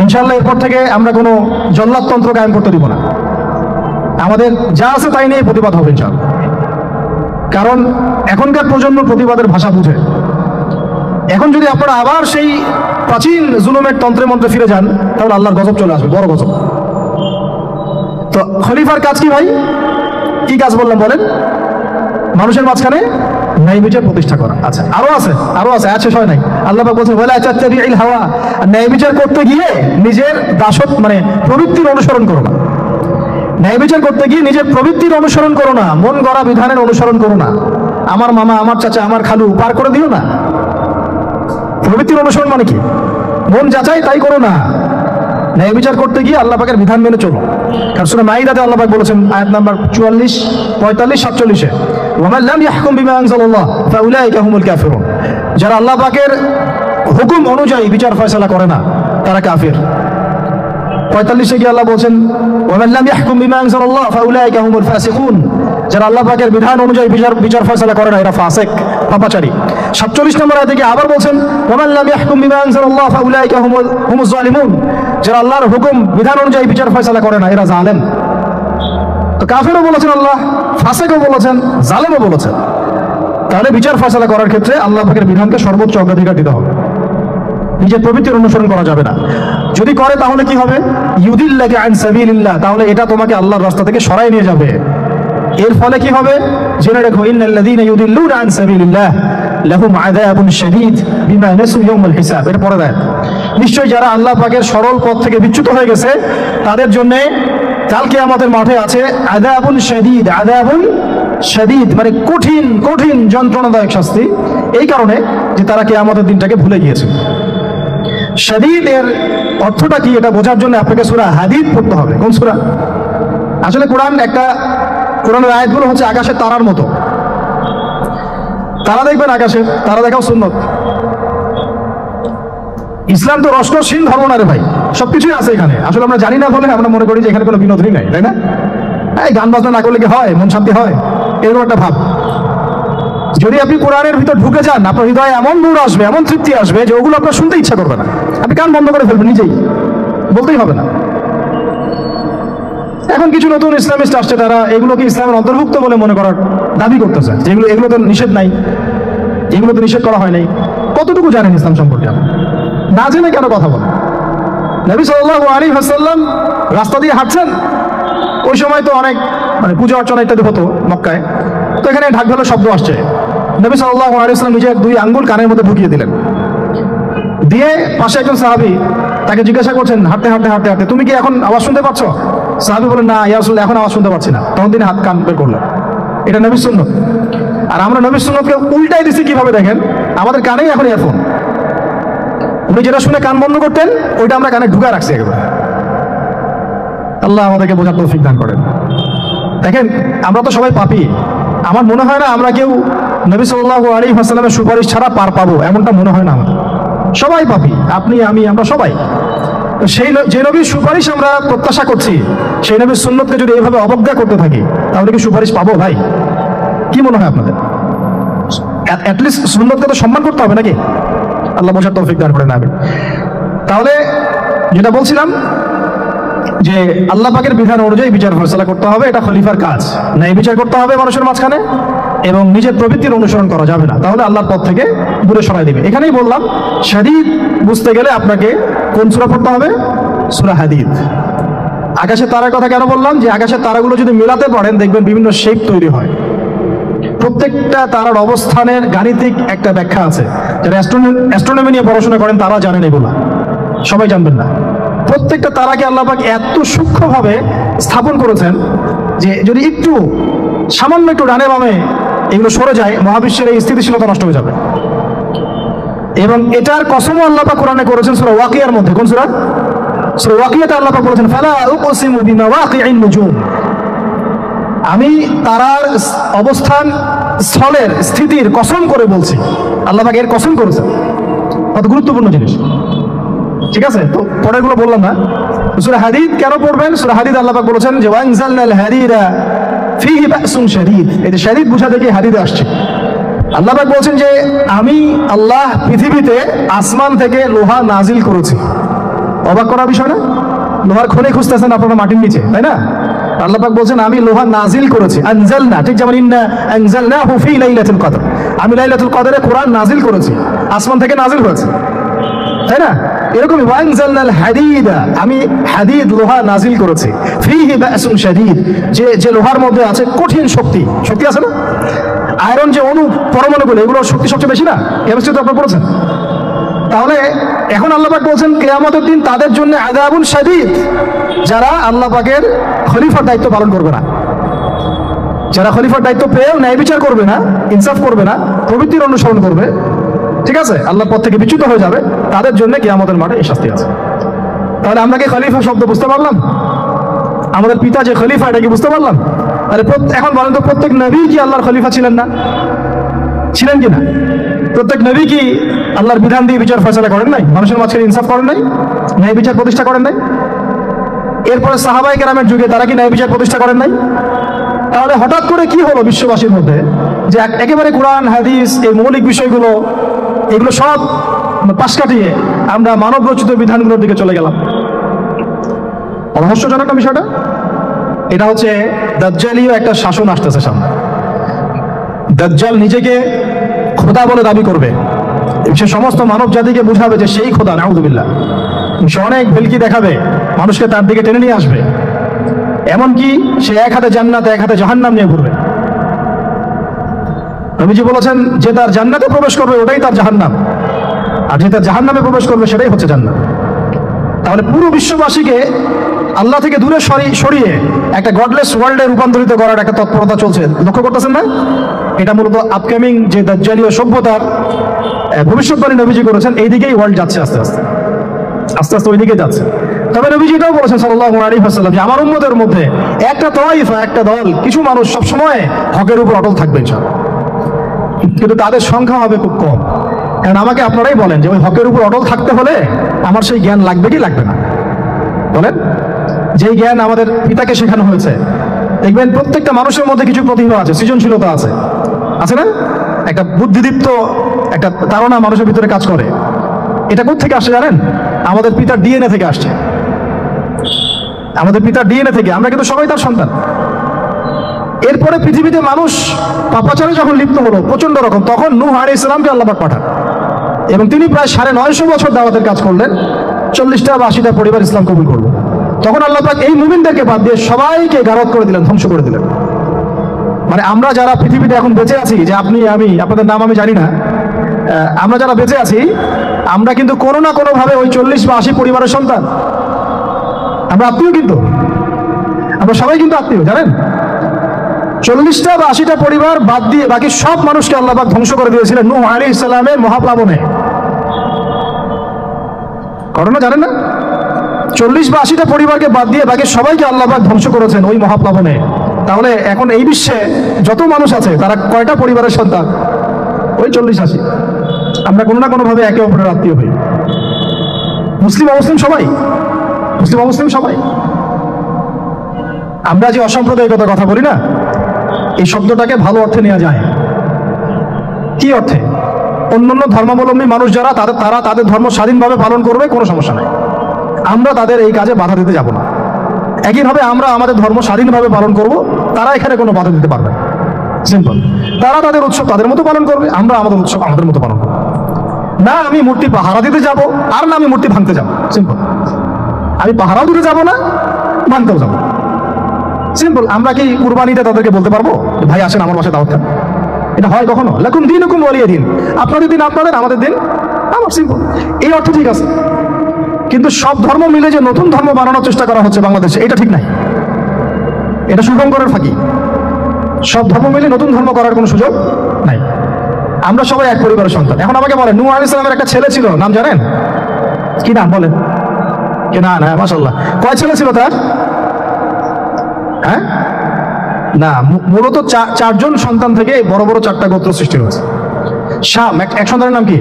ইনশাআল্লাহ এরপর থেকে আমরা কোনো জল্লাদতন্ত্র কায়েম করতে দিব না। আমাদের যা আছে তাই নিয়ে প্রতিবাদ হবে ইনশাআল্লাহ। কারণ এখনকার প্রজন্ম প্রতিবাদের ভাষা বুঝে। এখন যদি আপনারা আবার সেই প্রাচীন জুলুমের তন্ত্রে মন্ত্রে ফিরে যান, তাহলে আল্লাহর গজব চলে আসবে, বড় গজব। তো খলিফার কাজ কি ভাই? কি কাজ বললাম বলেন? মানুষের মাঝখানে ন্যায় বিচার প্রতিষ্ঠা করা। আচ্ছা, আরো আছে, আরো আছে, শেষ হয় নাই। আল্লাহ পাক বলছেন, ওয়ালা তাত্তাবি'ল হাওয়া। ন্যায় বিচার করতে গিয়ে নিজের দাসত্ব মানে প্রবৃত্তির অনুসরণ করো না। ন্যায় বিচার করতে গিয়ে নিজের প্রবৃত্তির অনুসরণ করো না, মন গড়া বিধানের অনুসরণ করো না। আমার মামা, আমার চাচা, আমার খালু পার করে দিও না। প্রবৃত্তির অনুসরণ মানে কি? মন যাচাই তাই করো না। ন্যায় বিচার করতে গিয়ে আল্লাহ পাকের বিধান মেনে চলো। কারণ সূরা মাইদাতে আল্লাহ পাক বলেছেন আয়াত নাম্বার 44, 45, 47, ওয়া মান লাম ইয়াহকুম বিমা আনজালাল্লাহ ফাউলাইকা হুমুল কাফিরুন। যারা আল্লাহ পাকের হুকুম অনুযায়ী বিচার ফয়সালা করে না, তারা কাফির। 45-এ গিয়ে আল্লাহ বলছেন, ওয়া মান লাম ইয়াহকুম বিমা আনজালাল্লাহ ফাউলাইকা হুমুল ফাসিকুন। যারা আল্লাহ পাকের বিধান অনুযায়ী বিচার ফয়সালা করে না, এরা ফাসিক, পাপাচারী। 47 নম্বর আয়াতে গিয়ে আবার বলছেন, ওয়া মান লাম ইয়াহকুম বিমা আনজালাল্লাহ ফাউলাইকা হুমুজ জালিমুন। যারা আল্লাহর হুকুম বিধান অনুযায়ী বিচার ফয়সালা করে না, এরা জালেম। তো কাফিরও বলেছেন আল্লাহ, ফাসিকও বলেছেন, জালেমও বলেছেন। তাহলে বিচার ফয়সালা করার ক্ষেত্রে আল্লাহ পাকের বিধানকে সর্বোচ্চ অগ্রাধিকার দিতে হবে, নিজের প্রবৃত্তির অনুসরণ করা যাবে না। যদি করে তাহলে কি হবে? ইউদিল্লাকা আন সাবিলিল্লাহ, তাহলে এটা তোমাকে আল্লাহর রাস্তা থেকে সরাই নিয়ে যাবে। এর ফলে কি হবে? জেনে রেখো, ইন্নাল্লাযীনা ইউদিল্লুনা আন সাবিলিল্লাহ লাহুম আযাবুন শাদীদ বিমা নাসু ইয়াওমাল হিসাব। এর পরে দেয়, নিশ্চয়ই যারা আল্লাহ পাকের সরল পথ থেকে বিচ্যুত হয়ে গেছে, তাদের জন্য কাল কিয়ামতের মাঠে আছে আযাবুন শাদীদ। আযাবুন শাদীদ মানে কঠিন কঠিন যন্ত্রণাদায়ক শাস্তি, এই কারণে যে তারা কিয়ামতের দিনটাকে ভুলে গিয়েছে। শাদীদ এর অর্থটা কি, এটা বোঝার জন্য আপনাকে সূরা হাদীদ পড়তে হবে। কোন সূরা? আসলে কোরআনের আয়াতগুলো হচ্ছে আকাশের তারার মতো। তারা দেখবেন আকাশে, তারা দেখাও সুন্নত। ইসলাম তো রসরসহীন ধর্ম না রে ভাই, সবকিছুই আছে এখানে। আসলে আমরা জানি না বলে আমরা মনে করি যে এখানে কোনো বিনোদনই নাই, তাই না? এই গান বাজনা না করলে কি হয়, মন শান্তি হয়, এরকম একটা ভাব। যদি আপনি কোরআনের ভিতর ঢুকে যান, আপনার হৃদয়ে এমন নূর আসবে, এমন তৃপ্তি আসবে যে ওগুলো আপনার শুনতে ইচ্ছা করবে না, আপনি কান বন্ধ করে ফেলবেন, নিজেই বলতেই হবে না। এখন কিছু নতুন ইসলামিস্ট আসছে, তারা এগুলোকে ইসলামের অন্তর্ভুক্ত বলে মনে করার দাবি করতেছে, যেগুলো এগুলো তো নিষেধ নাই, এগুলো তো নিষেধ করা হয় নাই। কতটুকু জানেন ইসলাম সম্পর্কে? না জেনে কেন কথা বলেন? নবী সাল্লাল্লাহু আলাইহি ওয়াসাল্লাম রাস্তা দিয়ে হাঁটছেন, ওই সময় তো অনেক পূজা অর্চনা ইত্যাদি হতো মক্কায়, তো এখানে ঢাক ঢোলের শব্দ আসছে। নবী সাল্লাল্লাহু আলাইহি ওয়াসাল্লাম নিজের 2 আঙ্গুল কানের মধ্যে ঢুকিয়ে দিলেন, দিয়ে পাশে একজন সাহাবী তাকে জিজ্ঞাসা করছেন, হাঁটতে হাঁটতে হাঁটতে হাঁটতে, তুমি কি এখন আওয়াজ শুনতে পাচ্ছ? সাহাবী বলেন, না ইয়া রাসূলুল্লাহ, এখন আওয়াজ শুনতে পাচ্ছি না। তখন তিনি হাত কান বের করলেন। এটা নবীর সুন্নাত। আর আমরা নবীর সুন্নাতকে উল্টাই দিছি কিভাবে দেখেন, আমাদের কানেই এখন ইয়ারফোন। উনি যেটা শুনে কান বন্ধ করতেন, ওইটা আমরা কানে ঢুকা রাখছি একেবারে। আল্লাহ আমাদেরকে বোঝার তৌফিক দান করেন। দেখেন, আমরা তো সবাই পাপী। আমার মনে হয় না আমরা কেউ নবী সাল্লাল্লাহু আলাইহি ওয়াসাল্লামের সুপারিশ ছাড়া পার পাবো, এমনটা মনে হয় না আমার। সবাই পাপী, আপনি, আমি, আমরা সবাই। সেই যে নবীর সুপারিশ আমরা প্রত্যাশা করছি, সেই নবীর সুন্নতকে যদি এইভাবে অবজ্ঞা করতে থাকি, তাহলে কি সুপারিশ পাবো ভাই? কি মনে হয় আপনাদের? অ্যাটলিস্ট সুন্নতকে তো সম্মান করতে হবে নাকি? আল্লাহ বোঝার তৌফিক দান করেন। আমি তাহলে যেটা বলছিলাম যে আল্লাহ পাকের বিধান অনুযায়ী বিচার ফয়সালা করতে হবে, এটা খলিফার কাজ। ন্যায় বিচার করতে হবে মানুষের মাঝখানে, এবং নিজের প্রবৃত্তির অনুসরণ করা যাবে না, তাহলে আল্লাহর পথ থেকে দূরে সরাই দিবে। এখানেই বললাম, শাদীদ বুঝতে গেলে আপনাকে কোন সূরা পড়তে হবে? সূরা হাদীদ। আকাশের তারার কথা কেন বললাম? যে আকাশের তারাগুলো যদি মেলাতে পারেন, দেখবেন বিভিন্ন শেপ তৈরি হয়। প্রত্যেকটা তারার অবস্থানের গাণিতিক একটা ব্যাখ্যা আছে। যারা অ্যাস্ট্রোনমি নিয়ে পড়াশোনা করেন তারা জানেন, এগুলা সবাই জানবেন না। প্রত্যেকটা তারাকে আল্লাহ পাক এত সূক্ষ্মভাবে স্থাপন করেছেন যে যদি একটু সামান্য একটু ডানে বামে এগুলো সরে যায়, মহাবিশ্বের এই স্থিতিশীলতা নষ্ট হয়ে যাবে। এবং এটার কসমও আল্লাহ পাক কোরআনে করেছেন সূরা ওয়াকিয়ার মধ্যে। কোন সূরা? সূরা ওয়াকিয়াতে আল্লাহ পাক বলেছেন, ফালা উকসিমু বিমাওয়াকিইন নুজুম। আমি তারার অবস্থান স্থলের স্থিতির কসম করে বলছি। আল্লাহ পাক এর কসম করেছেন। কত গুরুত্বপূর্ণ জিনিস, ঠিক আছে? তো পরেরগুলো বললাম না। সূরা হাদীদ কেন পড়বেন? সূরা হাদীদ আল্লাহ পাক বলেছেন যে ওয়ানজালনাল হাদীদা ফীহি বাসুন শাদীদ। এই যে শাদীদ বুঝা থেকে হাদীদে আসছে। আল্লাহ পাক বলছেন যে আমি আল্লাহ পৃথিবীতে আসমান থেকে লোহা নাজিল করেছি। অবাক করার বিষয় না? লোহার খনি খুঁজতেছেন আপনারা মাটির নিচে, তাই না? আল্লাহ পাক বলছেন আমি লোহা নাজিল করেছি। আনজালনা, ঠিক যেমন ইন্না আনজালনাহু ফী লাইলাতুল কদর, আমি লাইলাতুল কদরে কোরআন নাজিল করেছি, আসমান থেকে নাজিল হয়েছে, তাই না? এরকমই ওয়ানজালনাল হাদীদা, আমি হাদীদ লোহা নাজিল করেছি। ফীহি বাসুন শাদীদ, যে লোহার মধ্যে আছে কঠিন শক্তি। শক্তি আছে না? আয়রন যে অণু পরমাণুগুলো, এগুলোর শক্তি সবচেয়ে বেশি না? কেমিস্ট্রি তো আপনারা পড়েছেন। তাহলে এখন আল্লাহ পাক বলছেন কিয়ামতের দিন তাদের জন্য আযাবুন শাদীদ, যারা আল্লাহ পাকের খলিফার দায়িত্ব পালন করবে না, যারা খলিফার দায়িত্ব পেয়েও ন্যায় বিচার করবে না, ইনসাফ করবে না, প্রবৃত্তির অনুসরণ করবে, ঠিক আছে, আল্লাহর পথ থেকে বিচ্যুত হয়ে যাবে, তাদের জন্য কিয়ামতের মাঠে এই শাস্তি আছে। তাহলে আমরা কি খলিফা শব্দ বুঝতে পারলাম? আমাদের পিতা যে খলিফা, এটা কি বুঝতে পারলাম? তাহলে এখন বলেন তো, প্রত্যেক নবী কি আল্লাহর খলিফা ছিলেন না? ছিলেন কি না? প্রত্যেক নবী কি আল্লাহর বিধান দিয়ে বিচার ফয়সালা করেন নাই? মানুষের মাঝখানে ইনসাফ করেন নাই? ন্যায় বিচার প্রতিষ্ঠা করেন নাই? এরপরে সাহাবায়ে কেরামের যুগে তারা কি ন্যায় বিচার প্রতিষ্ঠা করেন নাই? তাহলে হঠাৎ করে কি হলো বিশ্ববাসীর মধ্যে যে একেবারে কোরআন হাদিস এই মৌলিক বিষয়গুলো এগুলো সব পাশ কাটিয়ে আমরা মানব রচিত বিধানগুলোর দিকে চলে গেলাম? রহস্যজনক না বিষয়টা? এটা হচ্ছে দাজ্জালীয় একটা শাসন আসতেছে সামনে। দাজ্জাল নিজেকে খোদা বলে দাবি করবে, সে সমস্ত মানব জাতিকে বুঝাবে যে সেই খোদা, নাউযুবিল্লাহ। সে অনেক ভেলকি দেখাবে, মানুষকে তার দিকে টেনে নিয়ে আসবে। এমনকি সে এক হাতে জান্নাত এক হাতে জাহান্নাম নিয়ে ঘুরবে। নবীজি বলেছেন যে তার জান্নাতে প্রবেশ করবে ওটাই তার জাহান্নাম, আর যে তার জাহান্নামে প্রবেশ করবে সেটাই হচ্ছে জান্নাত। তাহলে পুরো বিশ্ববাসীকে আল্লাহ থেকে দূরে সরিয়ে একটা গডলেস ওয়ার্ল্ডে রূপান্তরিত করার একটা তৎপরতা চলছে, লক্ষ্য করতেছেন না? এটা মূলত আপকামিং যে দাজ্জালীয় সভ্যতার ভবিষ্যৎবাণী নবীজি করেছেন, এই দিকেই ওয়ার্ল্ড যাচ্ছে আস্তে আস্তে আস্তে আস্তে ওই দিকে যাচ্ছে। তবে নবীজি এটাও বলেছেন সাল্লাল্লাহু আলাইহি ওয়াসাল্লাম যে আমার উম্মতের মধ্যে একটা তাইফা, একটা দল, কিছু মানুষ সবসময় হকের উপর অটল থাকবে ইনশাআল্লাহ, কিন্তু তাদের সংখ্যা হবে খুব কম। কারণ আমাকে আপনারাই বলেন যে ওই হকের উপর অটল থাকতে হলে আমার সেই জ্ঞান লাগবে কি লাগবে না? বলেন, যেই জ্ঞান আমাদের পিতাকে শেখানো হয়েছে। দেখবেন প্রত্যেকটা মানুষের মধ্যে কিছু প্রতিভা আছে, সৃজনশীলতা আছে, আছে না? একটা বুদ্ধিদীপ্ত একটা ধারণা মানুষের ভিতরে কাজ করে। এটা কোত্থেকে আসছে জানেন? আমাদের পিতার ডিএনএ থেকে আসছে। আমাদের পিতার ডিএনএ থেকে, আমরা কিন্তু সবাই তার সন্তান। এরপরে পৃথিবীতে মানুষ পাপাচারে যখন লিপ্ত হলো প্রচন্ড রকম, তখন নূহ আলাইহিস সালামকে আল্লাহ পাক পাঠান এবং তিনি প্রায় 950 বছর দাওয়াতের কাজ করলেন। 40টা বা 80টা পরিবার ইসলাম কবুল করলো। তখন আল্লাহ পাক এই মুমিনদেরকে বাদ দিয়ে সবাইকে গারদ করে দিলেন, ধ্বংস করে দিলেন। মানে আমরা যারা পৃথিবীতে এখন বেঁচে আছি, যে আপনি আমি, আপনাদের নাম আমি জানি না, আমরা যারা বেঁচে আছি, আমরা কিন্তু কোনো না কোনো ভাবে ওই 40 বা 80 পরিবারের সন্তান। আমরা আত্মীয়, কিন্তু আমরা সবাই কিন্তু আত্মীয়, জানেন? 40টা বা 80টা পরিবার বাদ দিয়ে বাকি সব মানুষকে আল্লাহ পাক ধ্বংস করে দিয়েছিলেন নূহ আলাইহিস সালামের মহাপ্লাবনে। ঘটনা জানেন না? 40 বা 80টা পরিবারকে বাদ দিয়ে বাকি সবাইকে আল্লাহ পাক ধ্বংস করেছেন ওই মহাপ্লাবনে। তাহলে এখন এই বিশ্বে যত মানুষ আছে তারা কয়টা পরিবারের সন্তান? ওই 40-80। আমরা কোনো না কোনো ভাবে একে অপরের আত্মীয় হই। মুসলিম অমুসলিম সবাই, মুসলিম অমুসলিম সবাই। আমরা যে অসাম্প্রদায়িকতার কথা বলি না, এই শব্দটাকে ভালো অর্থে নেওয়া যায়। কি অর্থে? অন্যান্য ধর্মাবলম্বী মানুষ যারা, তারা তাদের ধর্ম স্বাধীনভাবে পালন করবে, কোনো সমস্যা নাই। আমরা তাদের এই কাজে বাধা দিতে যাব না। একইভাবে আমরা আমাদের ধর্ম স্বাধীনভাবে পালন করব, তারা এখানে কোনো বাধা দিতে পারবে না। সিম্পল। তারা তাদের উৎসব তাদের মতো পালন করবে, আমরা আমাদের উৎসব আমাদের মতো পালন করব। না আমি মূর্তি পাহারা দিতে যাব, আর না আমি মূর্তি ভাঙতে যাব। সিম্পল। আমি পাহারাও দিতে যাব না, ভাঙতেও যাব। সিম্পল। আমরা কি কুরবানিতে তাদেরকে বলতে পারবো ভাই আসেন আমার বাসায় দাওয়াত খান? এটা হয় কখনো? লাকুম দীনুকুম ওয়ালিয়া দিন। আপনাদের দিন আপনাদের, আমাদের দিন আমার। সিম্পল। এই অর্থ ঠিক আছে, কিন্তু সব ধর্ম মিলে যে নতুন ধর্ম বানানোর চেষ্টা করা হচ্ছে বাংলাদেশে, এটা ঠিক নাই। এটা শুভঙ্করের ফাঁকি। সব ধর্ম মিলে নতুন ধর্ম করার কোনো সুযোগ নাই। আমরা সবাই এক পরিবারের সন্তান। এখন আমাকে বলেন, নূহ আলাইহিস সালামের একটা ছেলে ছিল, নাম জানেন? কি নাম বলেন? কি না? মাশাআল্লাহ। কয় ছেলে ছিল তার? হ্যাঁ না, মূলত 4জন সন্তান থেকে বড় বড় 4টা গোত্র সৃষ্টি হয়েছে। শাম এক সন্তানের নাম কি?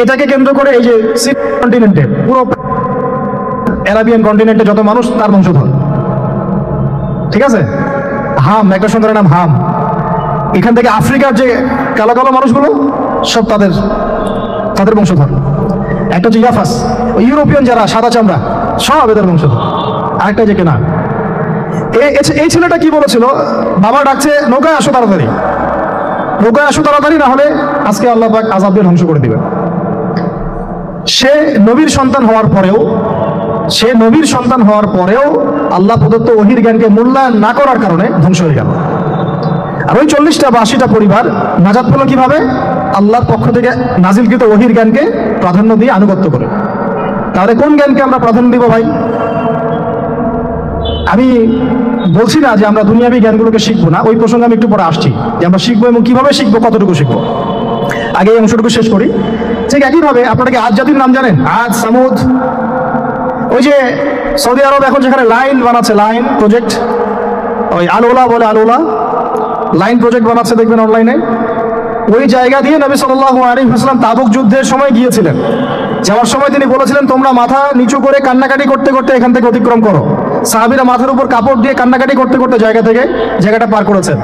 এটাকে কেন্দ্র করে এই যে কন্টিনেন্টে, পুরো অ্যারাবিয়ান কন্টিনেন্টে যত মানুষ তার বংশধর। ঠিক আছে? হাম একটা সন্তানের নাম হাম। এখান থেকে আফ্রিকার যে কালো কালো মানুষগুলো সব তাদের বংশধর। একটা হচ্ছে ইয়াফাস, ওই ইউরোপিয়ান যারা সাদা চামড়া, সব এদের বংশধর। আরেকটা যে কেনা। এই ছেলেটা কি বলেছিল? বাবা ডাকছে নৌকায় আসো তাড়াতাড়ি, নৌকায় আসো তাড়াতাড়ি, না হলে আজকে আল্লাহ পাক আযাব দিয়ে ধ্বংস করে দিবে। সে নবীর সন্তান হওয়ার পরেও আল্লাহ প্রদত্ত ওহীর জ্ঞানকে মূল্যায়ন না করার কারণে ধ্বংস হয়ে গেল। আর ওই 40টা বা 80টা পরিবার নাজাত পেল কিভাবে? আল্লাহর পক্ষ থেকে নাজিলকৃত ওহীর জ্ঞানকে প্রাধান্য দিয়ে আনুগত্য করে। তাহলে কোন জ্ঞানকে আমরা প্রাধান্য দিব ভাই? আমি বলছি না যে আমরা দুনিয়াবী জ্ঞানগুলোকে শিখবো না, ওই প্রসঙ্গে আমি একটু পরে আসছি, যে আমরা শিখবো এবং কিভাবে শিখবো, কতটুকু শিখবো। আগে এই অংশটুকু শেষ করি। ঠিক একইভাবে আপনারা কি আদ জাতির নাম জানেন? আদ, সামুদ। ওই যে সৌদি আরব এখন যেখানে লাইন বানাচ্ছে, লাইন প্রজেক্ট, ওই আলোলা বলে, আলোলা লাইন প্রজেক্ট বানাচ্ছে, দেখবেন অনলাইনে। ওই জায়গা দিয়ে নবী সাল্লাল্লাহু আলাইহি ওয়াসাল্লাম তাবুক যুদ্ধের সময় গিয়েছিলেন। যাওয়ার সময় তিনি বলেছিলেন, তোমরা মাথা নিচু করে কান্নাকাটি করতে করতে এখান থেকে অতিক্রম করো। সাহাবীরা মাথার উপর কাপড় দিয়ে কান্নাকাটি করতে করতে জায়গাটা পার করেছেন,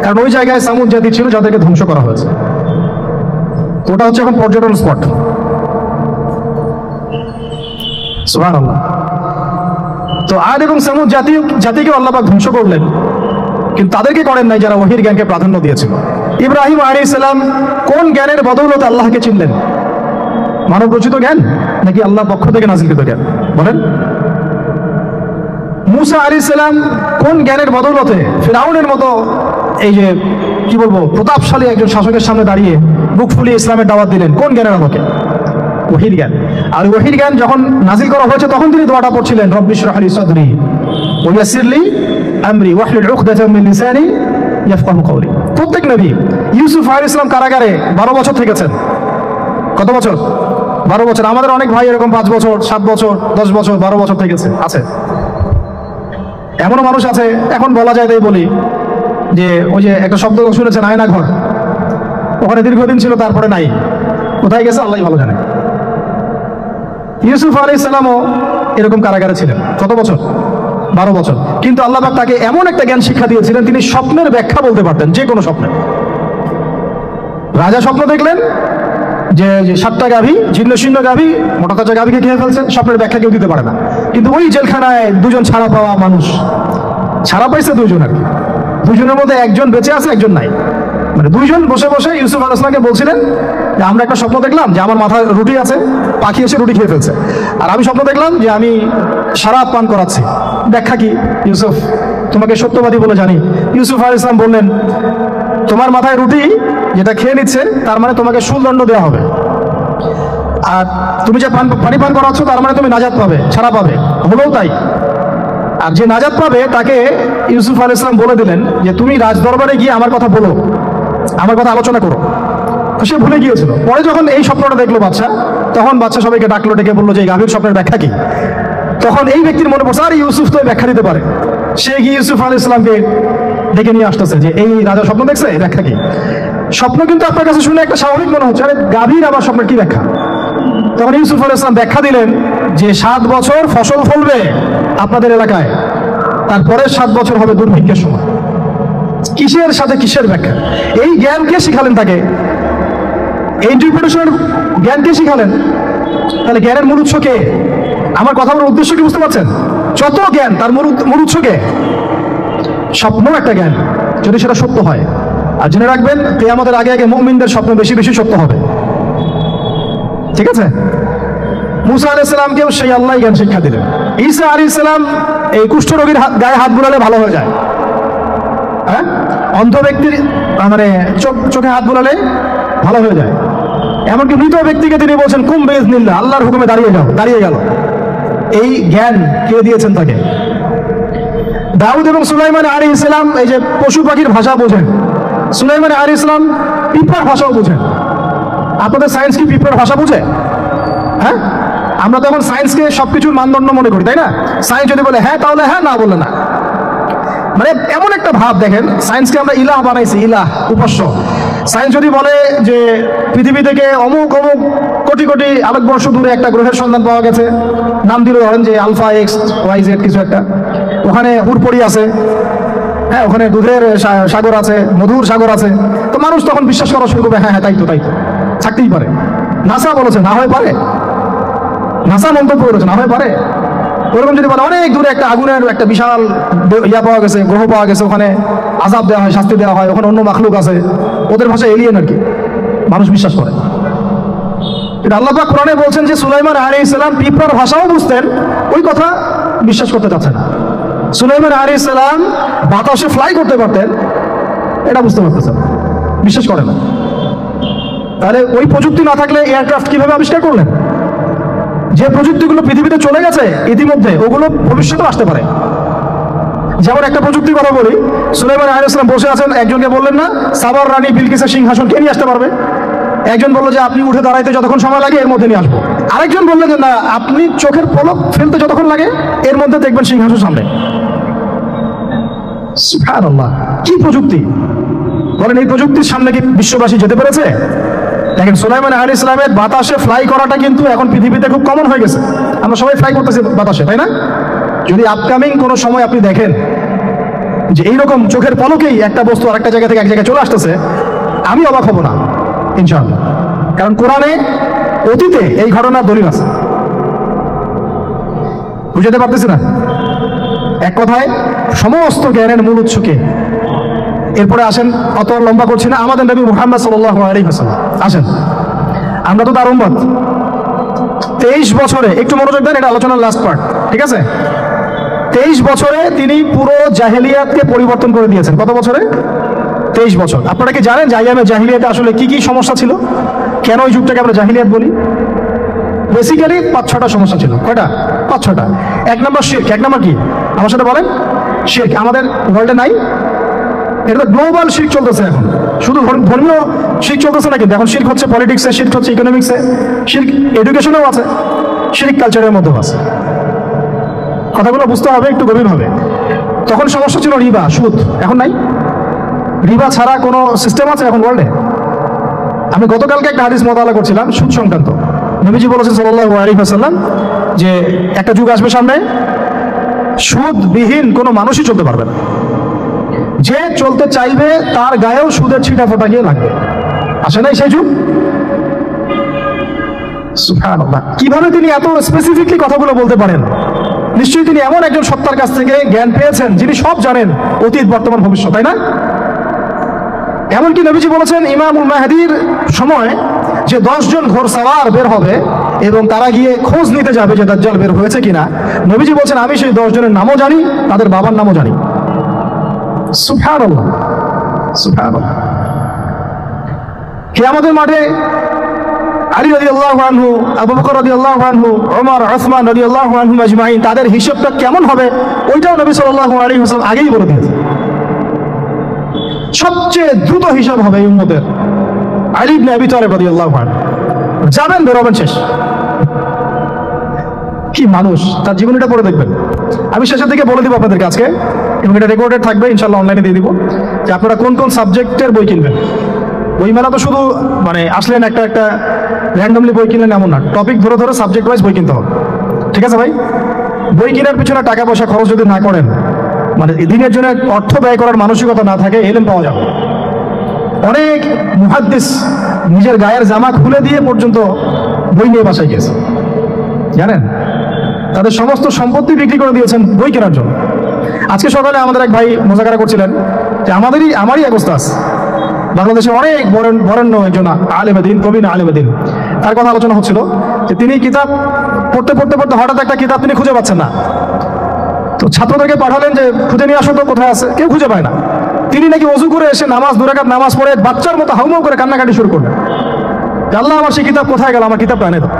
কারণ ওই জায়গায় সামুদ জাতি ছিল যাদেরকে ধ্বংস করা হয়েছে। ওটা হচ্ছে এখন পর্যটন স্পট। সুবহানাল্লাহ। তো আদ এবং সামুদ জাতিকে আল্লাহ পাক ধ্বংস করলেন, কিন্তু তাদেরকে করেন নাই যারা ওহীর জ্ঞানকে প্রাধান্য দিয়েছিল। ইব্রাহিম আলাইহিস সালাম কোন জ্ঞানের বদৌলতে আল্লাহকে চিনলেন? মানব রচিত জ্ঞান নাকি আল্লাহর পক্ষ থেকে নাজিলকৃত জ্ঞান? বলেন। মুসা আলাইহিস সালাম কোন জ্ঞানের বদৌলতে ফিরআউনের মতো এই যে কি বলবো প্রতাপশালী একজন শাসকের সামনে দাঁড়িয়ে বুক ফুলিয়ে ইসলামের দাওয়াত দিলেন? কোন জ্ঞানের আলোকে? ওহীর জ্ঞান। আর ওহীর জ্ঞান যখন নাজিল করা হয়েছে তখন তিনি দোয়াটা পড়ছিলেন, রব্বি ইশরাহ লি সাদরি ওয়া ইয়াসসির লি আমরি ওয়াহলুল উকদাতাম মিন লিসানি ইয়াফকাহু কওলি। প্রত্যেক নবী, ইউসুফ আলাইহিস সালাম কারাগারে 12 বছর থেকেছেন। কত বছর? 12 বছর। আমাদের অনেক ভাই এরকম 5 বছর, 7 বছর, 10 বছর, 12 বছর থেকেছে, আছে। এমনও মানুষ আছে, এখন বলা যায় তাই বলি, যে ওই যে একটা শব্দ শুনেছেন আয়না ঘর, ওখানে দীর্ঘদিন ছিল, তারপরে নাই, কোথায় গেছে আল্লাহই ভালো জানে। ইউসুফ আলাইহিস সালামও এরকম কারাগারে ছিলেন। কত বছর? 12 বছর। কিন্তু আল্লাহ পাক তাকে এমন একটা জ্ঞান শিক্ষা দিয়েছিলেন, তিনি স্বপ্নের ব্যাখ্যা বলতে পারতেন, যে কোনো স্বপ্নের। রাজা স্বপ্ন দেখলেন যে 7টা গাভী, জীর্ণ শীর্ণ গাভী, মোটা তাজা গাভীকে খেয়ে ফেলছেন। স্বপ্নের ব্যাখ্যা কেউ দিতে পারে না। কিন্তু ওই জেলখানায় 2জন ছাড়া পাওয়া মানুষ, ছাড়া পাইছে 2জন আর কি, 2জনের মধ্যে একজন বেঁচে আছে, একজন নাই। মানে 2জন বসে বসে ইউসুফ আলাইহিস সালামকে বলছিলেন যে আমরা একটা স্বপ্ন দেখলাম যে আমার মাথায় রুটি আছে, পাখি এসে রুটি খেয়ে ফেলছে। আর আমি স্বপ্ন দেখলাম যে আমি শরাব পান করাচ্ছি, ব্যাখ্যা কি? ইউসুফ, তোমাকে সত্যবাদী বলে জানি। ইউসুফ আলাইহিস সালাম বললেন, তোমার মাথায় রুটি যেটা খেয়ে নিচ্ছে তার মানে তোমাকে শুলদণ্ড দেওয়া হবে, আর তুমি যে পানি পান করাচ্ছ তার মানে তুমি নাজাত পাবে, ছাড়া পাবে। হলেও তাই। আর যে নাজাত পাবে তাকে ইউসুফ আলাইহিস সালাম বলে দিলেন যে তুমি রাজ দরবারে গিয়ে আমার কথা বলো, আমার কথা আলোচনা করো। তো সে ভুলে গিয়েছিল। পরে যখন এই স্বপ্নটা দেখলো বাদশা, তখন বাদশা সবাইকে ডাকলো, ডেকে বললো যে এই গাভীর স্বপ্নের ব্যাখ্যা কি। তখন এই ব্যক্তির মনে পড়ছে, আর ইউসুফ তো ব্যাখ্যা দিতে পারে। সে গিয়ে ইউসুফ আলাইহিস সালামকে ডেকে নিয়ে আসতেছে যে এই রাজা স্বপ্ন দেখছে, ব্যাখ্যা কি। স্বপ্ন কিন্তু আপনার কাছে শুনে একটা স্বাভাবিক মনে হচ্ছে, আরে গাভীর আবার স্বপ্নের কি ব্যাখ্যা। তখন ইউসুফ আলাইহিস সালাম ব্যাখ্যা দিলেন যে 7 বছর ফসল ফলবে আপনাদের এলাকায়, তারপরে 7 বছর হবে দুর্ভিক্ষের সময়। কিসের সাথে কিসের ব্যাখ্যা? এই জ্ঞান কে শিখালেন তাকে? এই ইন্টারপ্রিটেশনের জ্ঞান কে শিখালেন? তাহলে জ্ঞানের মূল উৎস কে? আমার কথা বলার উদ্দেশ্য কি বুঝতে পারছেন? যত জ্ঞান তার মূল উৎস কে? স্বপ্ন একটা জ্ঞান, যদি সেটা সত্য হয়। আর জেনে রাখবেন, কিয়ামতের আগে আগে মুমিনদের স্বপ্ন বেশি বেশি সত্য হবে। ঠিক আছে? মুসা আলাইহিস সালামকেও সেই আল্লাহ জ্ঞান শিক্ষা দিলেন। ঈসা আলাইহিস সালাম এই কুষ্ঠরোগীর গায়ে হাত বুলালে ভালো হয়ে যায়। হ্যাঁ, অন্ধ ব্যক্তির মানে চোখে হাত বুলালে ভালো হয়ে যায়। এমনকি মৃত ব্যক্তিকে তিনি বলছেন কুম বিইজনিল্লাহ, আল্লাহর হুকুমে দাঁড়িয়ে যাও, দাঁড়িয়ে গেল। এই জ্ঞান কে দিয়েছেন তাকে? দাউদ এবং সুলাইমান আলাইহিস সালাম এই যে পশু পাখির ভাষা বোঝেন, সুলাইমান আলাইহিস সালাম পিঁপড়ার ভাষাও বোঝেন। আপনাদের সায়েন্স কি পিঁপড়ার ভাষা বুঝে? হ্যাঁ, আমরা তো এখন সায়েন্সকে সবকিছুর মানদণ্ড মনে করি, তাই না? সায়েন্স যদি বলে হ্যাঁ তাহলে হ্যাঁ, না বললে না। মানে এমন একটা ভাব, দেখেন সায়েন্সকে আমরা ইলাহ বানাইছি, ইলাহ, উপাস্য। সায়েন্স যদি বলে যে পৃথিবী থেকে অমুক অমুক কোটি কোটি আলোকবর্ষ দূরে একটা গ্রহের সন্ধান পাওয়া গেছে, নাম দিল ধরেন যে আলফা এক্স ওয়াই জেড কিছু একটা, ওখানে হুড়পড়ি আছে, হ্যাঁ ওখানে দুধের সাগর আছে, মধুর সাগর আছে, তো মানুষ তখন বিশ্বাস করা শুরু করবে, হ্যাঁ হ্যাঁ তাই তো, তাই তো, থাকতেই পারে। নাসা বলেছে না হয়ে পারে, নাসা মন্তব্য করেছে না হয়ে পারে। ওরকম যদি বলে অনেক দূরে একটা আগুনের একটা বিশাল ইয়া পাওয়া গেছে, গ্রহ পাওয়া গেছে, ওখানে আযাব দেওয়া হয়, শাস্তি দেওয়া হয়, ওখানে অন্য মাখলুক আছে, ওদের ভাষায় এলিয়েন আর কি, মানুষ বিশ্বাস করে। এটা আল্লাহ পাক কোরআনে বলছেন যে সুলাইমান আলাইহিস সালাম পিঁপড়ার ভাষাও বুঝতেন, ওই কথা বিশ্বাস করতে চাচ্ছে না। সুলাইমান আলাইহিস সালাম বাতাসে ফ্লাই করতে পারতেন, এটা বুঝতে পারতেছেন, বিশ্বাস করে না। তাহলে ওই প্রযুক্তি না থাকলে এয়ারক্রাফট কিভাবে আবিষ্কার করলেন? যে প্রযুক্তিগুলো পৃথিবীতে চলে গেছে ইতিমধ্যে, ওগুলো ভবিষ্যতেও আসতে পারে। যেমন একটা প্রযুক্তির কথা বলি, সুলাইমান আলাইহিস সালাম বসে আছেন, একজনকে বললেন না সাবার রানী বিলকিসের সিংহাসন কে নিয়ে আসতে পারবে? একজন বললো যে আপনি উঠে দাঁড়াইতে যতক্ষণ সময় লাগে এর মধ্যে নিয়ে আসবো। আরেকজন বললেন যে না, আপনি চোখের পলক ফেলতে যতক্ষণ লাগে এর মধ্যে দেখবেন সিংহাসন সামনে। সুবহানাল্লাহ, কি প্রযুক্তি! বলেন এই প্রযুক্তির সামনে কি বিশ্ববাসী যেতে পেরেছে? দেখেন সুলাইমান আলাইহিস সালামের বাতাসে ফ্লাই করাটা কিন্তু এখন পৃথিবীতে খুব কমন হয়ে গেছে। আমরা সবাই ফ্লাই করতেছি বাতাসে, তাই না? যদি আপকামিং কোনো সময় আপনি দেখেন যে এইরকম চোখের পলকেই একটা বস্তু আরেকটা জায়গা থেকে এক জায়গায় চলে আসতেছে, আমি অবাক হব না ইনশাআল্লাহ। কারণ কোরআনে অতীতে এই ঘটনার দলিল আছে। বুঝতে পারতেছি না? এক কথায় সমস্ত জ্ঞানের মূল উৎস কে? এরপরে আসেন, অত লম্বা করছি না, আমাদের নবী মুহাম্মদ সাল্লাল্লাহু আলাইহি ওয়াসাল্লাম আসেন। আমরা তো তার উম্মত। 23 বছরে, একটু মনোযোগ দেন, এটা আলোচনার লাস্ট পার্ট, ঠিক আছে? 23 বছরে তিনি পুরো জাহেলিয়াতকে পরিবর্তন করে দিয়েছেন। কত বছরে? 23 বছর। আপনারা কি জানেন যে আইয়ামে জাহিলিয়াতে আসলে কি কি সমস্যা ছিল? কেন এই যুগটাকে আমরা জাহিলিয়াত বলি? বেসিক্যালি 5-6টা সমস্যা ছিল। কয়টা? 5-6টা। 1 নম্বর শিরক। 1 নম্বর কি? আমার সাথে বলেন। শিরক আমাদের ওয়ার্ল্ডে নাই, এটা গ্লোবাল শিরক চলতেছে এখন। শুধু ধর্মীয় শিরক চলতেছে না, কিন্তু এখন শিরক হচ্ছে পলিটিক্সে, শিরক হচ্ছে ইকোনমিক্সে, শিরক এডুকেশনেও আছে, শিরক কালচারের মধ্যেও আছে। কথাগুলো বুঝতে হবে একটু গভীরভাবে। তখন সমস্যা ছিল রিবা, সুদ। এখন নাই। রিবা ছাড়া কোনো সিস্টেম আছে এখন ওয়ার্ল্ডে? আমি গতকালকে একটা হাদিস মোতালা করছিলাম সুদ সংক্রান্ত। নবীজি বলেছেন সাল্লাল্লাহু আলাইহি ওয়াসাল্লাম যে একটা যুগ আসবে সামনে, সুদবিহীন কোনো মানুষই চলতে পারবে না। যে চলতে চাইবে তার গায়েও সুদের ছিটা ফোটা গিয়ে লাগবে। আসে নাই সেই যুগ? সুবহানাল্লাহ, কিভাবে তিনি এত স্পেসিফিকলি কথাগুলো বলতে পারেন? নিশ্চয়ই তিনি এমন একজন সত্তার কাছ থেকে জ্ঞান পেয়েছেন যিনি সব জানেন, অতীত বর্তমান ভবিষ্যৎ, তাই না? এমনকি নবীজি বলেছেন ইমামুল মাহদির সময় যে 10 জন ঘোড়সাওয়ার বের হবে এবং তারা গিয়ে খোঁজ নিতে যাবে যে দাজ্জাল বের হয়েছে কিনা, নবীজি বলছেন আমি সেই 10 জনের নামও জানি, তাদের বাবার নামও জানি। সুবহানাল্লাহ, সুবহানাল্লাহ। কিয়ামতের মাঠে আলী রাদিয়াল্লাহু আনহু, আবু বকর রাদিয়াল্লাহু আনহু, ওমর, উসমান রাদিয়াল্লাহু আনহুম আজমাইন, তাদের হিসাবটা কেমন হবে ওইটাও নবী সাল্লাল্লাহু আলাইহি ওয়াসাল্লাম আগেই বলে দিয়েছেন। সবচেয়ে দ্রুত হিসাব হবে এই উম্মতের আলী ইবনে আবি তালিব রাদিয়াল্লাহু আনহু। যাবেন, বেরোবেন, শেষ। কি মানুষ, তার জীবনীটা পড়ে দেখবেন। আমি শেষের দিকে বলে দিব আপনাদেরকে আজকে, এবং এটা রেকর্ডেড থাকবে, ইনশাআল্লাহ অনলাইনে দিয়ে দিব, যে আপনারা কোন কোন সাবজেক্টের বই কিনবেন। বই মেলা তো শুধু মানে আসলেন একটা র্যান্ডমলি বই কিনলেন এমন না, টপিক ধরে ধরে সাবজেক্ট ওয়াইজ বই কিনতে হবে। ঠিক আছে ভাই? বই কেনার পিছনে টাকা পয়সা খরচ যদি না করেন, মানে দিনের জন্য অর্থ ব্যয় করার মানসিকতা না থাকে, এলেম পাওয়া যাবে। অনেক মুহাদ্দিস নিজের গায়ের জামা খুলে দিয়ে পর্যন্ত বই নিয়ে বাসায় গেছে, জানেন? তাদের সমস্ত সম্পত্তি বিক্রি করে দিয়েছেন বই কেনার জন্য। আজকে সকালে আমাদের এক ভাই মোজাকারা করছিলেন যে আমারই অবস্থা আছে, বাংলাদেশে অনেক বরেণ্য একজন আলেম দ্বীন, প্রবীণ আলেম দ্বীন, তার কথা আলোচনা হচ্ছিল যে তিনি কিতাব পড়তে হঠাৎ একটা কিতাব তিনি খুঁজে পাচ্ছেন না। তো ছাত্রদেরকে পাঠালেন যে খুঁজে নিয়ে আসো তো, কোথায় আছে, কেউ খুঁজে পায় না। তিনি নাকি ওযু করে এসে নামাজ 2 রাকাত নামাজ পড়ে বাচ্চার মতো হাউমাউ করে কান্নাকাটি শুরু করলেন, আল্লাহ আমার সেই কিতাব কোথায় গেল, আমার কিতাবটা এনে দাও।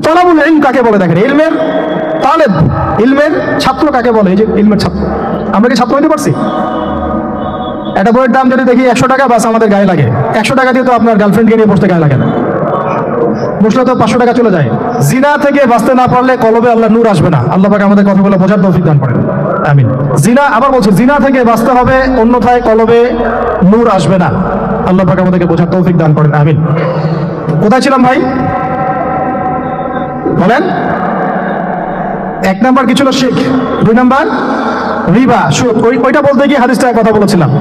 তলাবুল ইলম কাকে বলে দেখেন? ইলমের তালেব, ইলমের ছাত্র কাকে বলে? এই যে ইলমের ছাত্র। আমরা কি ছাত্র হইতে পারছি? একটা বইয়ের দাম যদি দেখি 100 টাকা, বাস আমাদের গায়ে লাগে। 100 টাকা দিয়ে তো আপনার গার্লফ্রেন্ডকে নিয়ে বসতে গায়ে লাগে না, বসলে তো 500 টাকা চলে যায়। জিনা থেকে বাঁচতে না পারলে কলবে আল্লাহ নূর আসবে না। আল্লাহ পাক আমাদের কথাগুলো বোঝার তৌফিক দান করেন, আমিন। জিনা, আবার বলছি, জিনা থেকে বাঁচতে হবে, অন্যথায় কলবে নূর আসবে না। আল্লাহ পাক আমাদেরকে বোঝার তৌফিক দান করেন, আমিন। কোথায় ছিলাম ভাই? বলেন। 1 নাম্বার কি ছিল? শিরক। 2 নাম্বার রিবা, সুদ। ওইটা বলতে গিয়ে হাদিসটা কথা বলেছিলাম।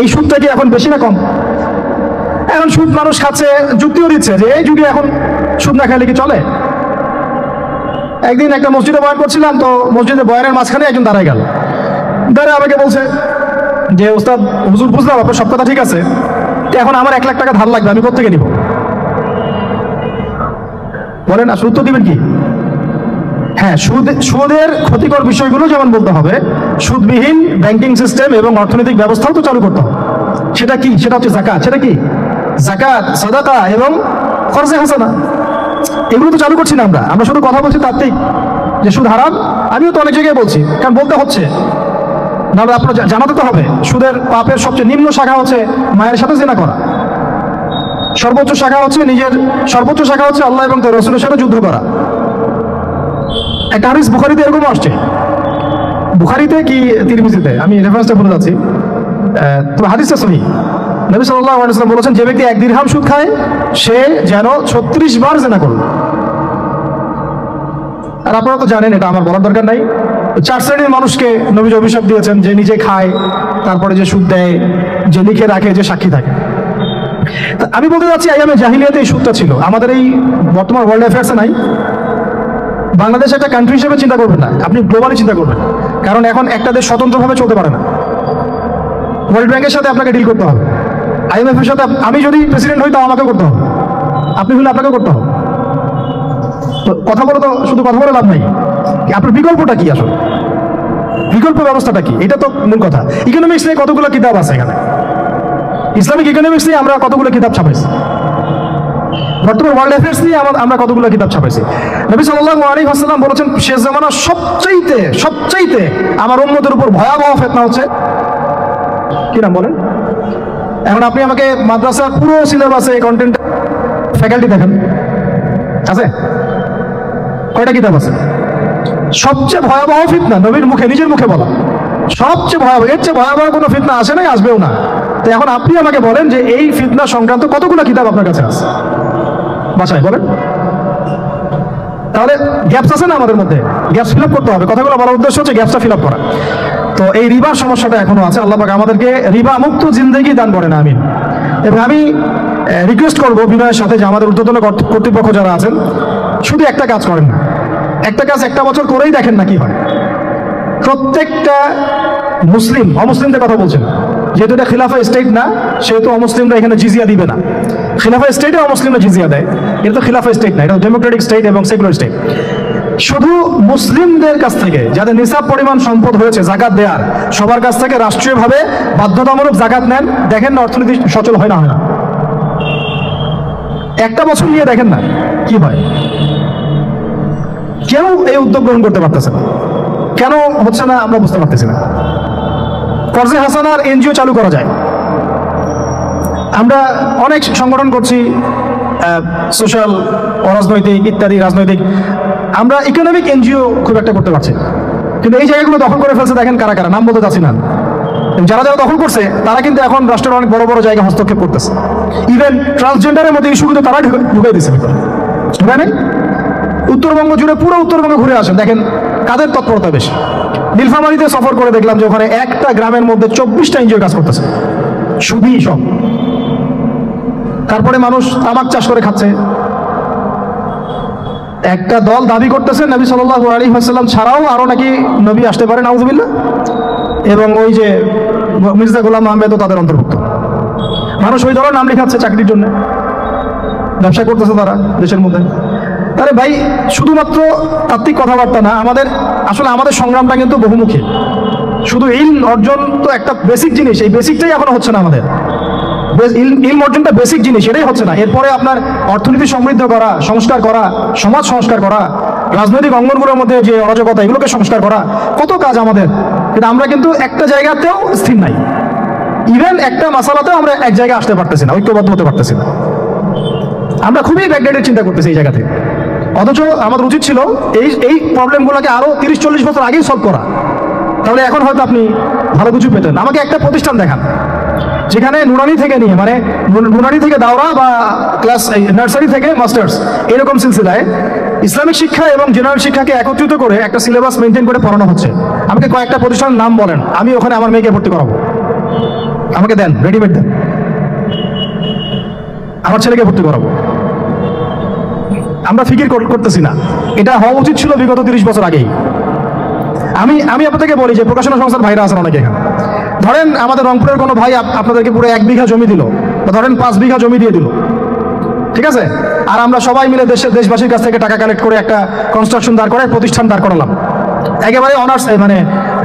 এই সুদটা কি এখন বেশি না কম? এখন সুদ মানুষ খাচ্ছে, যুক্তিও দিচ্ছে যে এই যুগে এখন সুদ না খাইলে কি চলে? একদিন একটা মসজিদে বয়ান করছিলাম, তো মসজিদে বয়ানের মাঝখানে একজন দাঁড়ায় গেল, দাঁড়ায় আমাকে বলছে যে ওস্তাদ, হুজুর বুঝলাম আপনার সব কথা ঠিক আছে, এখন আমার 1 লাখ টাকা ধার লাগবে, আমি কোত্থেকে নিব? বলেন, আসলে উত্তর দিবেন কি? হ্যাঁ, সুদের ক্ষতিকর বিষয়গুলো যেমন বলতে হবে, সুদবিহীন ব্যাংকিং সিস্টেম এবং অর্থনৈতিক ব্যবস্থাও তো চালু করতে হবে। সেটা কি? সেটা হচ্ছে জাকাত। সেটা কি? জাকাত, সাদাকা এবং খরচে হাসানা। এগুলো তো চালু করছি না আমরা শুধু কথা বলছি তাত্ত্বিক যে সুদ হারাম। আমিও তো অনেক জায়গায় বলছি, কারণ বলতে হচ্ছে, নাহলে আপনার জানাতে তো হবে। সুদের পাপের সবচেয়ে নিম্ন শাখা হচ্ছে মায়ের সাথে জিনা করা, সর্বোচ্চ শাখা হচ্ছে আল্লাহ এবং তার রাসূলের সাথে যুদ্ধ করা। একটা হাদিস বুখারীতে এরকম আসছে, বুখারীতে কি তিরমিজিতে, আমি রেফারেন্সটা বলে যাচ্ছি, তবে হাদিসটা সহিহ। নবী সাল্লাল্লাহু আলাইহি ওয়াসাল্লাম বলেছেন, যে ব্যক্তি 1 দিরহাম সুদ খায় সে যেন 36 বার জিনা করল। আর আপনারা তো জানেন, এটা আমার বলার দরকার নাই। 4 শ্রেণীর মানুষকে নবী অভিশাপ দিয়েছেন, যে নিজে খায়, তারপরে যে সুদ দেয়, যে লিখে রাখে, যে সাক্ষী থাকে। আমি বলতে চাচ্ছি, আইয়ামে জাহিলিয়াতে এই সুদটা ছিল, আমাদের এই বর্তমান ওয়ার্ল্ড অ্যাফেয়ার্সে নাই। বাংলাদেশ একটা কান্ট্রি হিসেবে চিন্তা করবেন না, আপনি গ্লোবালি চিন্তা করবেন, কারণ এখন একটা দেশ স্বতন্ত্রভাবে চলতে পারে না। ওয়ার্ল্ড ব্যাংকের সাথে আপনাকে ডিল করতে হবে, IMF এর সাথে। আমি যদি প্রেসিডেন্ট হই তাও আমাকে করতে হবে, আপনি হলে আপনাকে করতে হবে। তো কথা বলে তো শুধু কথা বলে লাভ নাই, আপনার বিকল্পটা কি? আসলে বিকল্প ব্যবস্থাটা কি? এটা তো মূল কথা। ইকোনমিক্স নিয়ে কতগুলো কিতাব আছে এখানে, ইসলামিক ইকোনমিক্স নিয়ে আমরা কতগুলো কিতাব ছাপাইছি, বর্তমান ওয়ার্ল্ড অ্যাফেয়ার্স নিয়ে আমরা কতগুলো কিতাব ছাপাইছি। নবী সাল্লাল্লাহু আলাইহি ওয়াসাল্লাম বলেছেন, শেষ জামানার সবচাইতে আমার উম্মতের উপর ভয়াবহ ফিতনা হচ্ছে কি নাম বলেন? এখন আপনি আমাকে মাদ্রাসার পুরো সিলেবাসে কন্টেন্ট ফ্যাকাল্টি দেখেন, আছে কয়টা কিতাব আছে? সবচেয়ে ভয়াবহ ফিতনা নবীর মুখে, নিজের মুখে বলা, সবচেয়ে ভয়াবহ। এর চেয়ে ভয়াবহ কোনো ফিতনা আসে নাই, আসবেও না। তো এখন আপনি আমাকে বলেন যে এই ফিতনা সংক্রান্ত কতগুলো কিতাব আপনার কাছে আছে বাসায়, বলেন। তাহলে গ্যাপস আছে না আমাদের মধ্যে? গ্যাপস ফিল আপ করতে হবে। কথাগুলো বলার উদ্দেশ্য হচ্ছে গ্যাপসটা ফিল আপ করা। তো এই রিবার সমস্যাটা এখনো আছে। আল্লাহ পাক আমাদেরকে রিবা মুক্ত জিন্দেগি দান করেন, আমিন। এবং আমি রিকোয়েস্ট করবো বিনয়ের সাথে যে আমাদের ঊর্ধ্বতন কর্তৃপক্ষ যারা আছেন শুধু একটা কাজ করেন না, একটা কাজ একটা বছর করেই দেখেন না কি হয়। প্রত্যেকটা মুসলিম, অমুসলিমদের কথা বলছেন, যেহেতু এটা খিলাফা স্টেট না সেহেতু অমুসলিমরা এখানে জিজিয়া দিবে না। খিলাফা স্টেটে অমুসলিমরা জিজিয়া দেয়, এটা তো খিলাফা স্টেট না, এটা ডেমোক্রেটিক স্টেট এবং সেকুলার স্টেট। শুধু মুসলিমদের কাছ থেকে যাদের নিসাব পরিমাণ সম্পদ হয়েছে জাকাত দেওয়ার, সবার কাছ থেকে রাষ্ট্রীয়ভাবে বাধ্যতামূলক জাকাত নেন, দেখেন না অর্থনীতি সচল হয় না হয় না। একটা বছর নিয়ে দেখেন না কি হয়। কেউ এই উদ্যোগ গ্রহণ করতে পারতেছে না, কেন হচ্ছে না আমরা বুঝতে পারতেছি না। কর্জে হাসানার এনজিও চালু করা যায়, আমরা অনেক সংগঠন করছি, সোশ্যাল, অরাজনৈতিক ইত্যাদি রাজনৈতিক, আমরা ইকোনমিক এনজিও খুব একটা করতে পারছি, কিন্তু এই জায়গাগুলো দখল করে ফেলছে। দেখেন কারা কারা, নাম বলতে চাচ্ছি না, যারা যারা দখল করছে তারা কিন্তু এখন রাষ্ট্রের অনেক বড় বড় জায়গায় হস্তক্ষেপ করতেছে। ইভেন ট্রান্সজেন্ডারের মধ্যে ইস্যু কিন্তু তারা ঢুকাই দিচ্ছে, ঢুকায় নাই? উত্তরবঙ্গ জুড়ে পুরো উত্তরবঙ্গে ঘুরে আসেন, দেখেন কাদের তৎপরতা বেশি। নীলফামারীতে সফর করে দেখলাম যে ওখানে একটা গ্রামের মধ্যে 24টা এনজিও কাজ করতেছে, শুধুই সব। তারপরে মানুষ তামাক চাষ করে খাচ্ছে। একটা দল দাবি করতেছে নবী সাল্লাল্লাহু আলাইহি ওয়াসাল্লাম ছাড়াও আরো নাকি নবী আসতে পারে, নাউযুবিল্লাহ, এবং ওই যে মির্জা গোলাম আহমেদও তাদের অন্তর্ভুক্ত। মানুষ ওই দলের নাম লেখাচ্ছে চাকরির জন্য, ব্যবসা করতেছে তারা দেশের মধ্যে। আরে ভাই, শুধুমাত্র তাত্ত্বিক কথাবার্তা না, আসলে আমাদের সংগ্রামটা কিন্তু বহুমুখী। শুধু ইলম অর্জন তো একটা বেসিক জিনিস, এই বেসিকটাই এখনো হচ্ছে না আমাদের। ইলম অর্জনটা বেসিক জিনিস, এটাই হচ্ছে না। এরপরে আপনার অর্থনীতি সমৃদ্ধ করা, সংস্কার করা, সমাজ সংস্কার করা, রাজনৈতিক অঙ্গনগুলোর মধ্যে যে অরাজকতা এগুলোকে সংস্কার করা, কত কাজ আমাদের। কিন্তু আমরা কিন্তু একটা জায়গাতেও স্থির নাই, ইভেন একটা মাসালাতেও আমরা এক জায়গায় আসতে পারতেছি না, ঐক্যবদ্ধ হতে পারতেছি না। আমরা খুবই ব্যাকডেটেড চিন্তা করতেছি এই জায়গা থেকে। অথচ আমাদের উচিত ছিল এই প্রবলেমগুলোকে আরো 30-40 বছর আগেই সলভ করা, তাহলে এখন হয়তো আপনি ভালো কিছু পেতেন। আমাকে একটা প্রতিষ্ঠান দেখান যেখানে নুরানি থেকে নিয়ে, মানে নুরানি থেকে দাওরা বা ক্লাস নার্সারি থেকে মাস্টার্স এরকম সিলসিলায় ইসলামিক শিক্ষা এবং জেনারেল শিক্ষাকে একত্রিত করে একটা সিলেবাস মেনটেন করে পড়ানো হচ্ছে। আমাকে কয়েকটা প্রতিষ্ঠানের নাম বলেন, আমি ওখানে আমার মেয়েকে ভর্তি করাবো। আমাকে দেন, রেডিমেড দেন, আমার ছেলেকে ভর্তি করাবো। আমরা ফিকির করতেছি না, এটা হওয়া উচিত ছিল বিগত 30 বছর আগেই। আমি আপনাদেরকে বলি যে প্রকাশনা সংস্থার ভাইরা আছেন অনেকে এখানে, ধরেন আমাদের রংপুরের কোনো ভাই আপনাদেরকে পুরো 1 বিঘা জমি দিল, বা ধরেন 5 বিঘা জমি দিয়ে দিল, ঠিক আছে? আর আমরা সবাই মিলে দেশবাসীর কাছ থেকে টাকা কালেক্ট করে একটা কনস্ট্রাকশন দাঁড় করে প্রতিষ্ঠান দাঁড় করালাম, একেবারে অনার্স, মানে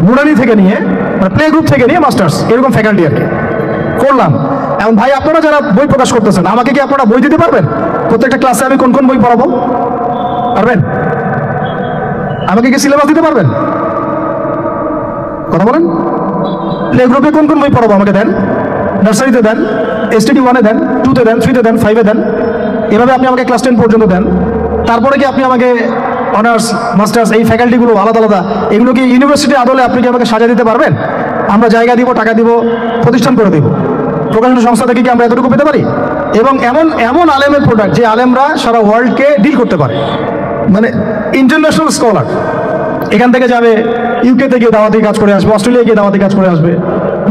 নুরানি থেকে নিয়ে, মানে প্লে গ্রুপ থেকে নিয়ে মাস্টার্স এরকম ফ্যাকাল্টি আর কি করলাম। এখন ভাই আপনারা যারা বই প্রকাশ করতেছেন, আমাকে কি আপনারা বই দিতে পারবেন? প্রত্যেকটা ক্লাসে আমি কোন কোন বই পড়াবো পারবেন? আমাকে কি সিলেবাস দিতে পারবেন? কথা বলেন। প্লে গ্রুপে কোন কোন বই পড়াবো আমাকে দেন, নার্সারিতে দেন, STD 1-এ দেন, 2-তে দেন, 3-তে দেন, 5-এ দেন, এভাবে আপনি আমাকে ক্লাস 10 পর্যন্ত দেন। তারপরে কি আপনি আমাকে অনার্স মাস্টার্স এই ফ্যাকাল্টিগুলো আলাদা আলাদা, এগুলো কি ইউনিভার্সিটি আদলে আপনি কি আমাকে সাজা দিতে পারবেন? আমরা জায়গা দিব, টাকা দিব, প্রতিষ্ঠান করে দিব। প্রকাশনা সংস্থা থেকে কি আমরা এতটুকু পেতে পারি? এবং এমন আলেমের প্রোডাক্ট যে আলেমরা সারা ওয়ার্ল্ডকে ডিল করতে পারে, মানে ইন্টারন্যাশনাল স্কলার এখান থেকে যাবে, UK থেকে দাওয়াতি কাজ করে আসবে, অস্ট্রেলিয়া গিয়ে দাওয়াতি কাজ করে আসবে,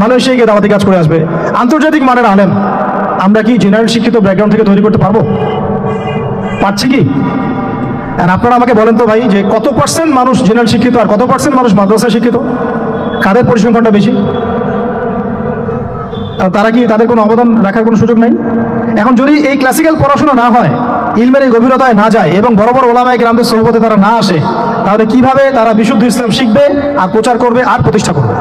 মালয়েশিয়া গিয়ে দাওয়াতি কাজ করে আসবে, আন্তর্জাতিক মানের আলেম আমরা কি জেনারেল শিক্ষিত ব্যাকগ্রাউন্ড থেকে তৈরি করতে পারবো? পারছি কি? আর আপনারা আমাকে বলেন তো ভাই, যে কত % মানুষ জেনারেল শিক্ষিত আর কত % মানুষ মাদ্রাসা শিক্ষিত? কাদের পরিসংখ্যানটা বেশি? তারা কি, তাদের কোনো অবদান রাখার কোনো সুযোগ নাই? এখন যদি এই ক্লাসিক্যাল পড়াশোনা না হয়, ইলমের এই গভীরতায় না যায় এবং বড় বড় ওলামায়ে কেরামদের সোহবতে তারা না আসে, তাহলে কিভাবে তারা বিশুদ্ধ ইসলাম শিখবে আর প্রচার করবে আর প্রতিষ্ঠা করবে?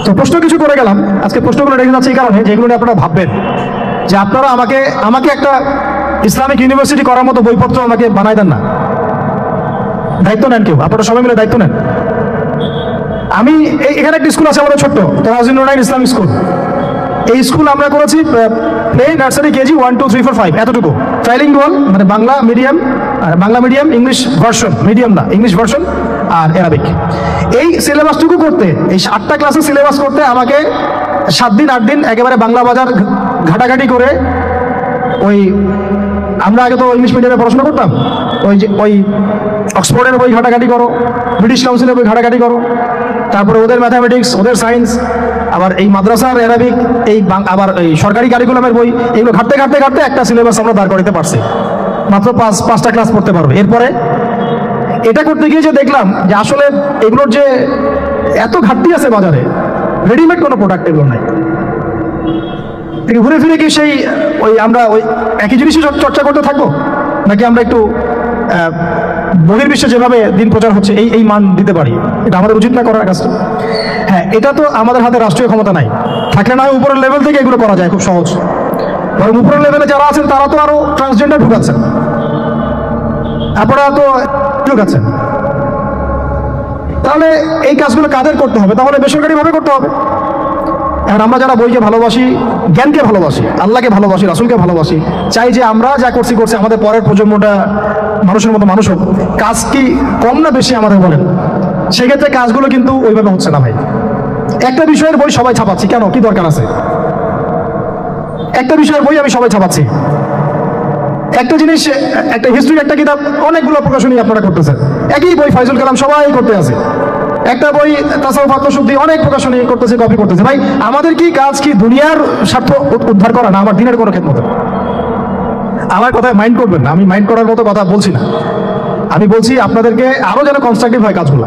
তো প্রশ্ন কিছু করে গেলাম, আজকে প্রশ্নগুলো রেখে যাচ্ছে এই কারণে যেগুলো নিয়ে আপনারা ভাববেন যে আপনারা আমাকে একটা ইসলামিক ইউনিভার্সিটি করার মতো বইপত্র আমাকে বানাই দেন না। দায়িত্ব নেন কেউ, আপনারা সবাই মিলে দায়িত্ব নেন। আমি এখানে একটা স্কুল আছে আমাদের ছোট্ট, তারাজিন নুরাইন ইসলামিক স্কুল। এই স্কুল আমরা করেছি প্লে, নার্সারি, কেজি 1, 2, 3, 4, 5 এতটুকু। ট্রাইলিঙ্গুয়াল, মানে Bangla medium, English version, medium না, ইংলিশ ভার্সন আর অ্যারাবিক। এই সিলেবাসটুকু করতে, এই 8টা ক্লাসের সিলেবাস করতে আমাকে 7 দিন 8 দিন একেবারে বাংলা বাজার ঘাটাঘাটি করে ওই আমরা আগে তো ইংলিশ মিডিয়ামে পড়াশোনা করতাম, ওই অক্সফোর্ডের বই ঘাটাঘাটি করো, ব্রিটিশ কাউন্সিলের বই ঘাটাঘাটি করো, তারপরে ওদের ম্যাথামেটিক্স, ওদের সায়েন্স, আবার এই মাদ্রাসার অ্যারাবিক, আবার এই সরকারি কারিকুলামের বই, এগুলো ঘাটতে ঘাটতে ঘাটতে একটা সিলেবাস আমরা দাঁড় করাতে পারছি, মাত্র পাঁচটা ক্লাস পড়তে পারবো। এরপরে এটা করতে গিয়ে যে দেখলাম যে আসলে এগুলোর যে এত ঘাটতি আছে বাজারে, রেডিমেড কোনো প্রোডাক্ট এগুলো নাই। ঘুরে ফিরে কি সেই আমরা ওই একই জিনিসই চর্চা করতে থাকবো, নাকি আমরা একটু বহির্বিশ্বে যেভাবে দিন প্রচার হচ্ছে এই মান দিতে পারি? এটা আমাদের উচিত না করার কাজটা? হ্যাঁ, এটা তো আমাদের হাতে রাষ্ট্রীয় ক্ষমতা নাই, থাকলে না উপরের লেভেল থেকে এগুলো করা যায় খুব সহজ। বরং উপরের লেভেলে যারা আছেন তারা তো আরো ট্রান্সজেন্ডার ঢুকাচ্ছেন, আপনারা তো ঢুকাচ্ছেন। তাহলে এই কাজগুলো কাদের করতে হবে? তাহলে বেসরকারিভাবে করতে হবে। এখন আমরা যারা বইকে ভালোবাসি, জ্ঞানকে ভালোবাসি, আল্লাহকে ভালোবাসি, রাসূলকে ভালোবাসি, চাই যে আমরা যা করছি আমাদের পরের প্রজন্মটা মানুষের মতো মানুষ হোক। কাজ কি কম না বেশি আমাদের বলেন? সেক্ষেত্রে কাজগুলো কিন্তু ওইভাবে হচ্ছে না ভাই। একটা বিষয়ের বই সবাই ছাপাচ্ছি, কেন? কি দরকার আছে? একটা বিষয়ের বই আমি সবাই ছাপাচ্ছি, একটা জিনিস, একটা হিস্ট্রির একটা কিতাব অনেকগুলো প্রকাশনী আপনারা করতেছেন, একই বই ফাইজুল কালাম সবাই করতে আছে, একটা বই তাসাউফ আত্মশুদ্ধি অনেক প্রকাশনী করতেছে, কপি করতেছে। ভাই আমাদের কি কাজ কি দুনিয়ার স্বার্থ উদ্ধার করা, না আমার দিনের কোনো খেদমত? আমার কথায় মাইন্ড করবেন না, আমি মাইন্ড করার মতো কথা বলছি না। আমি বলছি আপনাদেরকে আরো যেন কনস্ট্রাকটিভ হয় কাজগুলো।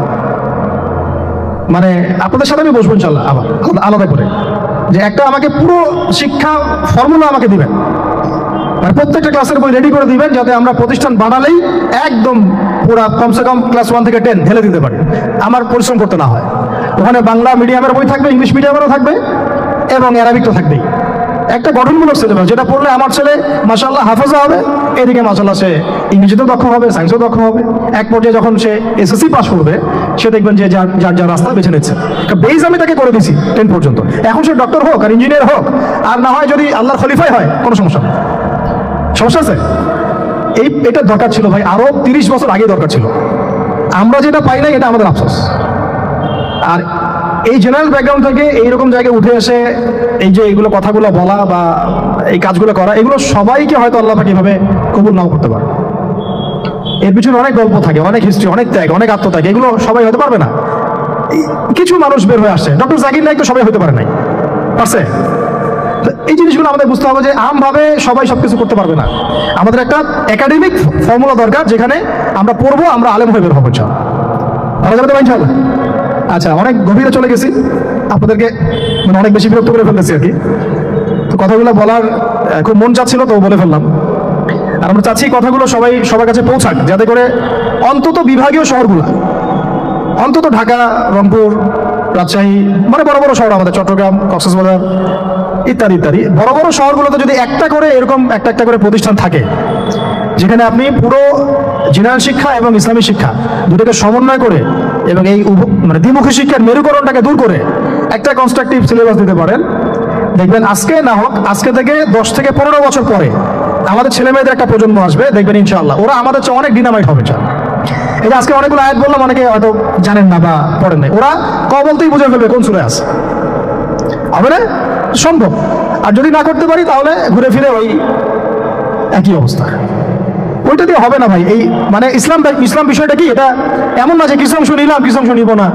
মানে আপনাদের সাথে আমি বসবো ইনশাল্লাহ আবার আলাদা করে, যে একটা আমাকে পুরো শিক্ষা ফর্মুলা আমাকে দিবেন, মানে প্রত্যেকটা ক্লাসের বই রেডি করে দিবেন, যাতে আমরা প্রতিষ্ঠান বানালেই একদম পুরা কমসে কম ক্লাস 1 থেকে 10 ঢেলে দিতে পারি, আমার পরিশ্রম করতে না হয়। ওখানে বাংলা মিডিয়ামের বই থাকবে, ইংলিশ মিডিয়ামেরও থাকবে, এবং অ্যারাবিক তো থাকবেই। একটা গঠনমূলক সিলেবাস, যেটা পড়লে আমার ছেলে মাশাআল্লাহ হাফেজা হবে, এদিকে মাশাআল্লাহ সে ইংরেজিতেও দক্ষ হবে, সায়েন্সেও দক্ষ হবে। এক পর্যায়ে যখন সে এসএসসি পাস করবে, সে দেখবেন যে যার রাস্তা বেছে নিচ্ছে। বেস আমি তাকে করে দিছি 10 পর্যন্ত, এখন সে ডক্টর হোক আর ইঞ্জিনিয়ার হোক, আর না হয় যদি আল্লাহর খলিফাই হয়, কোনো সমস্যা নেই। সমস্যা আছে? এটা দরকার ছিল ভাই, আরো 30 বছর আগে দরকার ছিল। আমরা যেটা পাই নাই, এটা আমাদের আফসোস। আর এই জেনারেল ব্যাকগ্রাউন্ড থেকে এইরকম জায়গায় উঠে এসে এই যে এইগুলো কথাগুলো বলা বা এই কাজগুলো করা, এগুলো সবাইকে হয়তো আল্লাহ পাক এভাবে কবুল নাও করতে পারে। এর পিছনে অনেক গল্প থাকে, অনেক হিস্ট্রি, অনেক ত্যাগ, অনেক আত্মত্যাগ, এগুলো সবাই হতে পারবে না। কিছু মানুষ বের হয়ে আসছে, ডক্টর জাকির নাইক তো সবাই হতে পারে নাই, পারছে? এই জিনিসগুলো আমাদের বুঝতে হবে যে আমভাবে সবাই সবকিছু করতে পারবে না। আমাদের একটা একাডেমিক ফর্মুলা দরকার, যেখানে আমরা পড়বো, আমরা আলেম হয়ে বের হবো। ভালো যাবে তো ইনশাআল্লাহ? আচ্ছা, অনেক গভীরে চলে গেছি, আপনাদেরকে মানে অনেক বেশি বিরক্ত করে ফেলতেছি আর কি। তো কথাগুলো বলার খুব মন চাচ্ছিল, তো বলে ফেললাম। আর আমরা চাচ্ছি কথাগুলো সবার কাছে পৌঁছাক, যাতে করে অন্তত বিভাগীয় শহরগুলো, অন্তত ঢাকা, রংপুর, রাজশাহী, মানে বড় বড় শহর আমাদের, চট্টগ্রাম, কক্সবাজার ইত্যাদি ইত্যাদি বড় বড় শহরগুলোতে যদি একটা করে এরকম একটা করে প্রতিষ্ঠান থাকে, যেখানে আপনি পুরো জেনারেল শিক্ষা এবং ইসলামী শিক্ষা দুটোকে সমন্বয় করে এবং এই মানে দ্বিমুখী শিক্ষার মেরুকরণটাকে দূর করে একটা কনস্ট্রাকটিভ সিলেবাস দিতে পারেন, দেখবেন আজকে না হোক, আজকে থেকে 10 থেকে 15 বছর পরে আমাদের ছেলে মেয়েদের একটা প্রজন্ম আসবে, দেখবেন ইনশাআল্লাহ ওরা আমাদের চেয়ে অনেক ডিনামাইট হবে। এই যে আজকে অনেকগুলো আয়াত বললাম, অনেকে হয়তো জানেন না বা পড়েন নাই, ওরা বলতেই বুঝে ফেলবে কোন সূরা আছে, হবে না? সম্ভব। আর যদি না করতে পারি, তাহলে ঘুরে ফিরে ওই একই অবস্থা। ওইটা দিয়ে হবে না ভাই। এই মানে ইসলাম বিষয়টা কি, এটা এমন না যে কিছু অংশ নিলাম কিছু অংশ নিব না,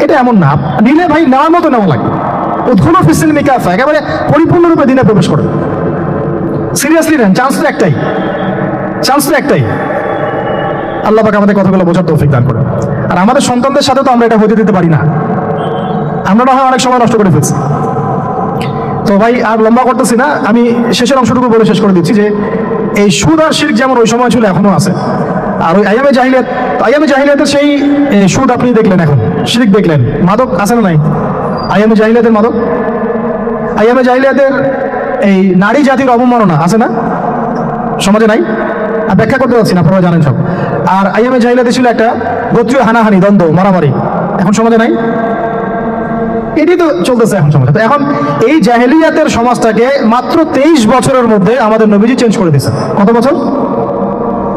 এটা এমন না। নিলে ভাই নেওয়ার মতো নেওয়া লাগবে। উদখুলু ফিস-সিলমি কাফা, একেবারে পরিপূর্ণরূপে দিনে প্রবেশ করবে। সিরিয়াসলি নেন, চান্স তো একটাই। আল্লাহ পাক আমাদের কথাগুলো বোঝার তৌফিক দান করে। আর আমাদের সন্তানদের সাথে তো আমরা এটা হতে দিতে পারি না, আমরা না হয় অনেক সময় নষ্ট করে ফেলছি। তো ভাই আর লম্বা করতেছি না, আমি শেষের অংশটুকু বলে শেষ করে দিচ্ছি যে এই সুদ আর শিরক যেমন ওই সময় ছিল, এখনো আছে। আর ওই আইয়ামে জাহিলিয়াতের সেই সুদ আপনি দেখলেন, এখন শিরক দেখলেন, মাদক আছে না নাই? আইয়ামে জাহিলিয়াতের মাদক, আইয়ামে জাহিলিয়াতের এই নারী জাতির অবমাননা আছে না সমাজে? নাই? আর ব্যাখ্যা করতে পারছি না, আপনারা জানেন সব। আর আইয়ামে জাহিলিয়াতে ছিল একটা গোত্রীয় হানাহানি, দ্বন্দ্ব, মারামারি, এখন সমাজে নাই? এটি তো চলতেছে এখন সমাজে। তো এখন এই জাহেলিয়াতের সমাজটাকে মাত্র 23 বছরের মধ্যে আমাদের নবীজি চেঞ্জ করে দিয়েছেন। কত বছর?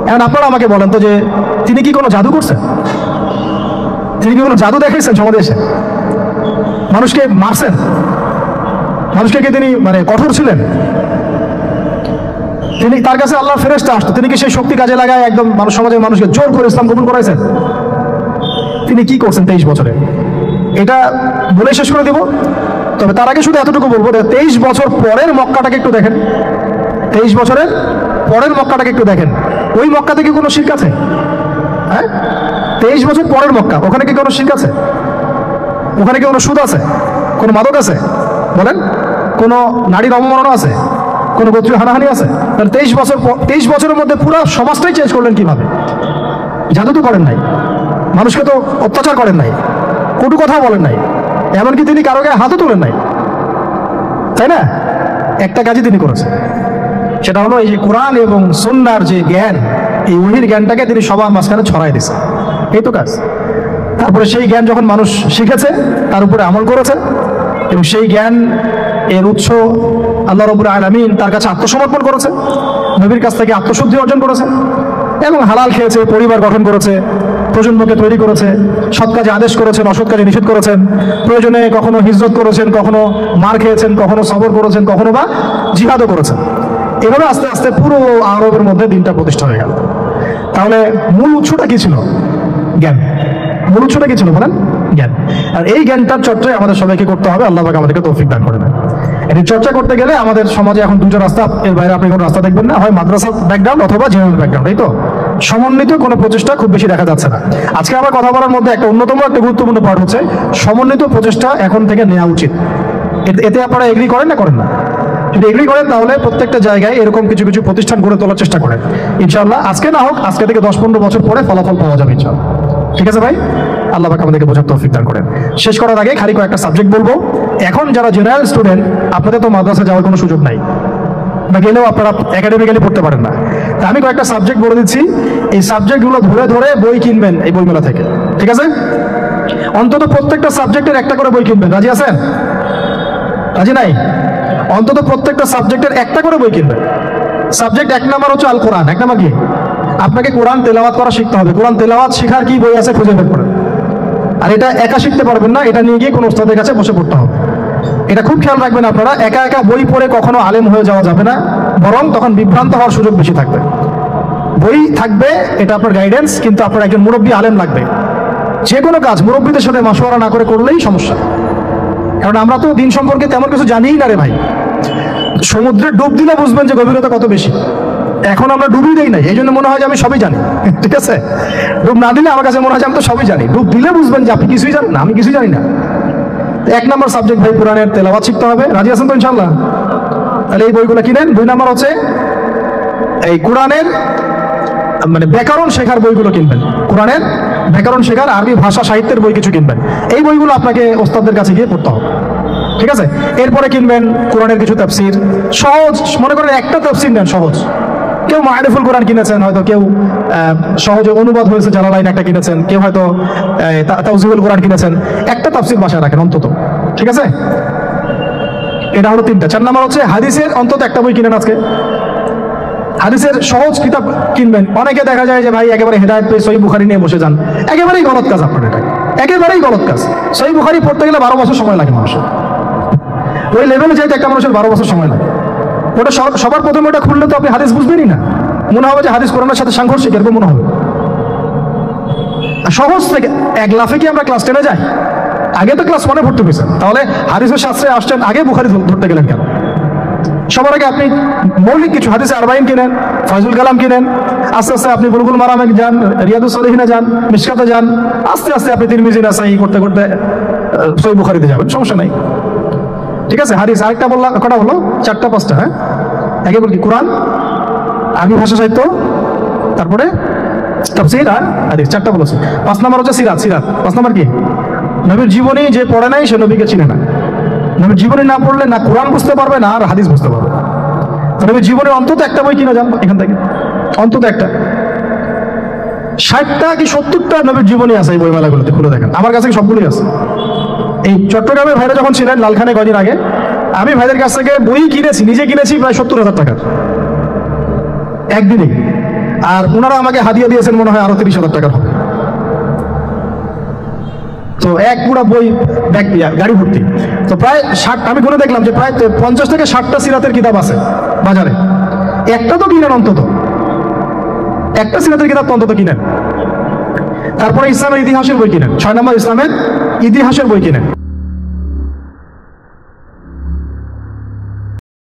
এখন আপনারা আমাকে বলেন তো, যে তিনি কি কোনো জাদু করছেন? তিনি কি কোনো জাদু দেখাইছেন সমাজে এসে? মানুষকে মারছেন? মানুষকে কি তিনি মানে কঠোর ছিলেন? তিনি তার কাছে আল্লাহর ফেরেশতা আসতো, তিনি কি সেই শক্তি কাজে লাগায় একদম মানুষ সমাজের মানুষকে জোর করে ইসলাম কবুল করাইছেন? তিনি কি করছেন 23 বছরে? এটা বলে শেষ করে দিব। তবে তার আগে শুধু এতটুকু বলবো, 23 বছর পরের মক্কাটাকে একটু দেখেন। 23 বছরের পরের মক্কাটাকে একটু দেখেন। ওই মক্কাতে কি কোনো শিরক আছে? হ্যাঁ, 23 বছর পরের মক্কা, ওখানে কি কোনো শিরক আছে? ওখানে কি কোনো সুদ আছে? কোনো মাদক আছে? বলেন, কোনো নারীর অবমাননা আছে? কোনো গোত্রীয় হানাহানি আছে? তাহলে 23 বছরের মধ্যে পুরো সমাজটাই চেঞ্জ করলেন কিভাবে? জাদু তো করেন নাই, মানুষকে তো অত্যাচার করেন নাই, কটু কথা বলেন নাই, এমনকি তিনি কারো গায়ে হাতও তোলেন নাই, তাই না? একটা কাজই তিনি করেছেন, সেটা হলো এই যে কোরআন এবং সুন্নাহর যে জ্ঞান, এই ওহীর জ্ঞানটাকে তিনি সবার মাঝখানে ছড়াই দিয়েছেন। এই তো কাজ। তারপরে সেই জ্ঞান যখন মানুষ শিখেছে, তার উপরে আমল করেছে, এবং সেই জ্ঞান এর উৎস আল্লাহ রাব্বুল আলামিন তার কাছে আত্মসমর্পণ করেছে, নবীর কাছ থেকে আত্মশুদ্ধি অর্জন করেছে, এবং হালাল খেয়েছে, পরিবার গঠন করেছে, প্রজন্মকে তৈরি করেছে, সৎ কাজে আদেশ করেছেন, অসৎ কাজে নিষেধ করেছেন, প্রয়োজনে কখনো হিজরত করেছেন, কখনো মার খেয়েছেন, কখনো সবর করেছেন, কখনো বা জিহাদও করেছেন। এভাবে আস্তে আস্তে পুরো আরবের মধ্যে দিনটা প্রতিষ্ঠা হয়ে গেল। তাহলে মূল উৎসটা কি ছিল? জ্ঞান। মূল উৎসটা কি ছিল বলেন? জ্ঞান। আর এই জ্ঞানটার চর্চায় আমাদের সবাইকে করতে হবে। আল্লাহ পাক আমাদেরকে তৌফিক দান করে দেন। এটি চর্চা করতে গেলে আমাদের সমাজে এখন দুটো রাস্তা, এর বাইরে আপনি কোনো রাস্তা দেখবেন না, হয় মাদ্রাসা ব্যাকগ্রাউন্ড অথবা জেনারেল ব্যাকগ্রাউন্ড। এই তো সমন্বিত কোনো প্রচেষ্টা খুব বেশি দেখা যাচ্ছে না। আজকে আমার কথা বলার মধ্যে একটা অন্যতম একটা গুরুত্বপূর্ণ পার্ট হচ্ছে সমন্বিত প্রচেষ্টা এখন থেকে নেওয়া উচিত। এতে আপনারা এগ্রি করেন না করেন না? যদি এগ্রি করেন তাহলে প্রত্যেকটা জায়গায় এরকম কিছু কিছু প্রতিষ্ঠান গড়ে তোলার চেষ্টা করেন। ইনশাআল্লাহ আজকে না হোক, আজকে থেকে 10-15 বছর পরে ফলাফল পাওয়া যাবে ইনশাআল্লাহ। ঠিক আছে ভাই? আল্লাহ পাক আমাদেরকে বোঝার তৌফিক দান করেন। শেষ করার আগে খালি কয়েকটা সাবজেক্ট বলবো। এখন যারা জেনারেল স্টুডেন্ট, আপনাদের তো মাদ্রাসা যাওয়ার কোনো সুযোগ নাই, বা গেলেও আপনারা একাডেমিক্যালি পড়তে পারেন না। তা আমি কয়েকটা সাবজেক্ট বলে দিচ্ছি, এই সাবজেক্টগুলো ধরে ধরে বই কিনবেন এই বইমেলা থেকে। ঠিক আছে? অন্তত প্রত্যেকটা সাবজেক্টের একটা করে বই কিনবেন। রাজি আছেন? রাজি নাই? অন্তত প্রত্যেকটা সাবজেক্টের একটা করে বই কিনবেন। সাবজেক্ট 1 নাম্বার হচ্ছে আল কোরআন। 1 নাম্বার কি? আপনাকে কোরআন তেলাওয়াত করা শিখতে হবে। কোরআন তেলাওয়াত শেখার কি বই আছে খুঁজে বের করেন। আর এটা একা শিখতে পারবেন না, এটা নিয়ে গিয়ে কোনো ওস্তাদের কাছে বসে পড়তে হবে। এটা খুব খেয়াল রাখবেন আপনারা, একা একা বই পড়ে কখনো আলেম হয়ে যাওয়া যাবে না, বরং তখন বিভ্রান্ত হওয়ার সুযোগ বেশি থাকবে। বই থাকবে, এটা আপনার গাইডেন্স, কিন্তু আপনার একজন মুরব্বী আলেম লাগবে। যে কোনো কাজ মুরব্বীদের সাথে মাশওয়ারা না করে করলেই সমস্যা। কারণ আমরা তো দিন সম্পর্কে তেমন কিছু জানিই না রে ভাই। সমুদ্রে ডুব দিলে বুঝবেন যে গভীরতা কত বেশি। এখন আমরা ডুবই দেই নাই, এই জন্য মনে হয় যে আমি সবই জানি। ঠিক আছে? ডুব না দিলে আমার কাছে মনে হয় যে আমি তো সবই জানি। ডুব দিলে বুঝবেন যে আপনি কিছুই জানেন না, আমি কিছুই জানি না। 1 নাম্বার সাবজেক্ট ভাই কোরআনের তেলাওয়াত শিখতে হবে। রাজি আছেন তো ইনশাআল্লাহ? তাহলে এই বইগুলো কিনেন। 2 নাম্বার হচ্ছে এই কোরআনের মানে ব্যাকরণ শেখার বইগুলো কিনবেন। কোরআনের ব্যাকরণ শেখার আরবি ভাষা সাহিত্যের বই কিছু কিনবেন। এই বইগুলো আপনাকে ওস্তাদদের কাছে গিয়ে পড়তে হবে। ঠিক আছে? এরপরে কিনবেন কোরআনের কিছু তাফসীর, সহজ। মনে করেন একটা তাফসীর নেন সহজ। কেউ মারিফুল কোরআন কিনেছেন, হয়তো কেউ সহজে অনুবাদ হয়েছে জালালাইন একটা কিনেছেন, কেউ হয়তো তাওজিহুল কোরআন কিনেছেন। একটা তাফসীর বাসায় রাখেন অন্তত। ঠিক আছে? এটা হলো 3টা। 4 নাম্বার হচ্ছে হাদিসের অন্তত একটা বই কিনেন আজকে। হাদিসের সহজ কিতাব কিনবেন। অনেকে দেখা যায় যে ভাই একেবারে হেদায়েত পেয়ে সহিহ বুখারী নিয়ে বসে যান। একেবারেই গলত কাজ আপনার, এটা একেবারেই গলত কাজ। সহিহ বুখারী পড়তে গেলে 12 বছর সময় লাগে মানুষের। ওই লেভেলে যাইতে একটা মানুষের 12 বছর সময় লাগে। ওটা সবার প্রথমে ওটা খুললে তো আপনি হাদিস বুঝবেনই না। মনে হবে যে হাদিস কোরআনের সাথে সাংঘর্ষিক, এরকম মনে হবে। সহজ থেকে এক লাফে কি আমরা ক্লাস 10-এ যাই? আগে তো ক্লাস 1-এ ভর্তি হয়েছেন, তাহলে হাদিসের শাস্ত্রে আসছেন, আগে বুখারী ধরতে গেলেন কেন? সবার আগে আপনি মৌলিক কিছু হাদিসে আরবাইন কিনেন, ফয়জুল কালাম কিনেন, আস্তে আস্তে আপনি বুলুগুল মারামে যান, রিয়াদুস সালিহিনে যান, মিশকাতে যান, আস্তে আস্তে আপনি তিরমিজি নাসাই করতে করতে সহিহ বুখারীতে যাবেন, সমস্যা নাই। ঠিক আছে? হাদিস আরেকটা বললাম, কটা হলো? 4টা 5টা। হ্যাঁ, আগে বলি কোরআন, আরবি ভাষা সাহিত্য, তারপরে তাফসীর আর হাদিস। 4টা বলেছি। 5 নাম্বার হচ্ছে সিরাত। 5 নাম্বার কি? নবীর জীবনী যে পড়ে নাই সে নবীকে চিনে না। নবীর জীবনী না পড়লে না কোরআন বুঝতে পারবে না আর হাদিস বুঝতে পারবে। নবীর জীবনের অন্তত একটা বই কিনে যান এখান থেকে, অন্তত একটা। 60টা কি 70টা নবীর জীবনী আছে এই বইমেলাগুলোতে, খুলে দেখেন। আমার কাছে সবগুলোই আছে। এই চট্টগ্রামের ভাইরা যখন ছিলেন লালখানে কয়দিন আগে, আমি ভাইদের কাছ থেকে বই কিনেছি, নিজে কিনেছি প্রায় 70,000 টাকার একদিনে। আর ওনারা আমাকে হাদিয়া দিয়েছেন মনে হয় আরো 30,000 টাকার হবে। তো এক পুরো বই ব্যাগ গাড়ি ভর্তি। তো প্রায় 60, আমি গুনে দেখলাম যে প্রায় 50 থেকে 60টা সিরাতের কিতাব আছে বাজারে। একটা তো কিনেন, অন্তত একটা সিরাতের কিতাব তো অন্তত কিনেন। তারপরে ইসলামের ইতিহাসের বই কিনেন, 6 নম্বর ইসলামের ইতিহাসের বই কিনেন।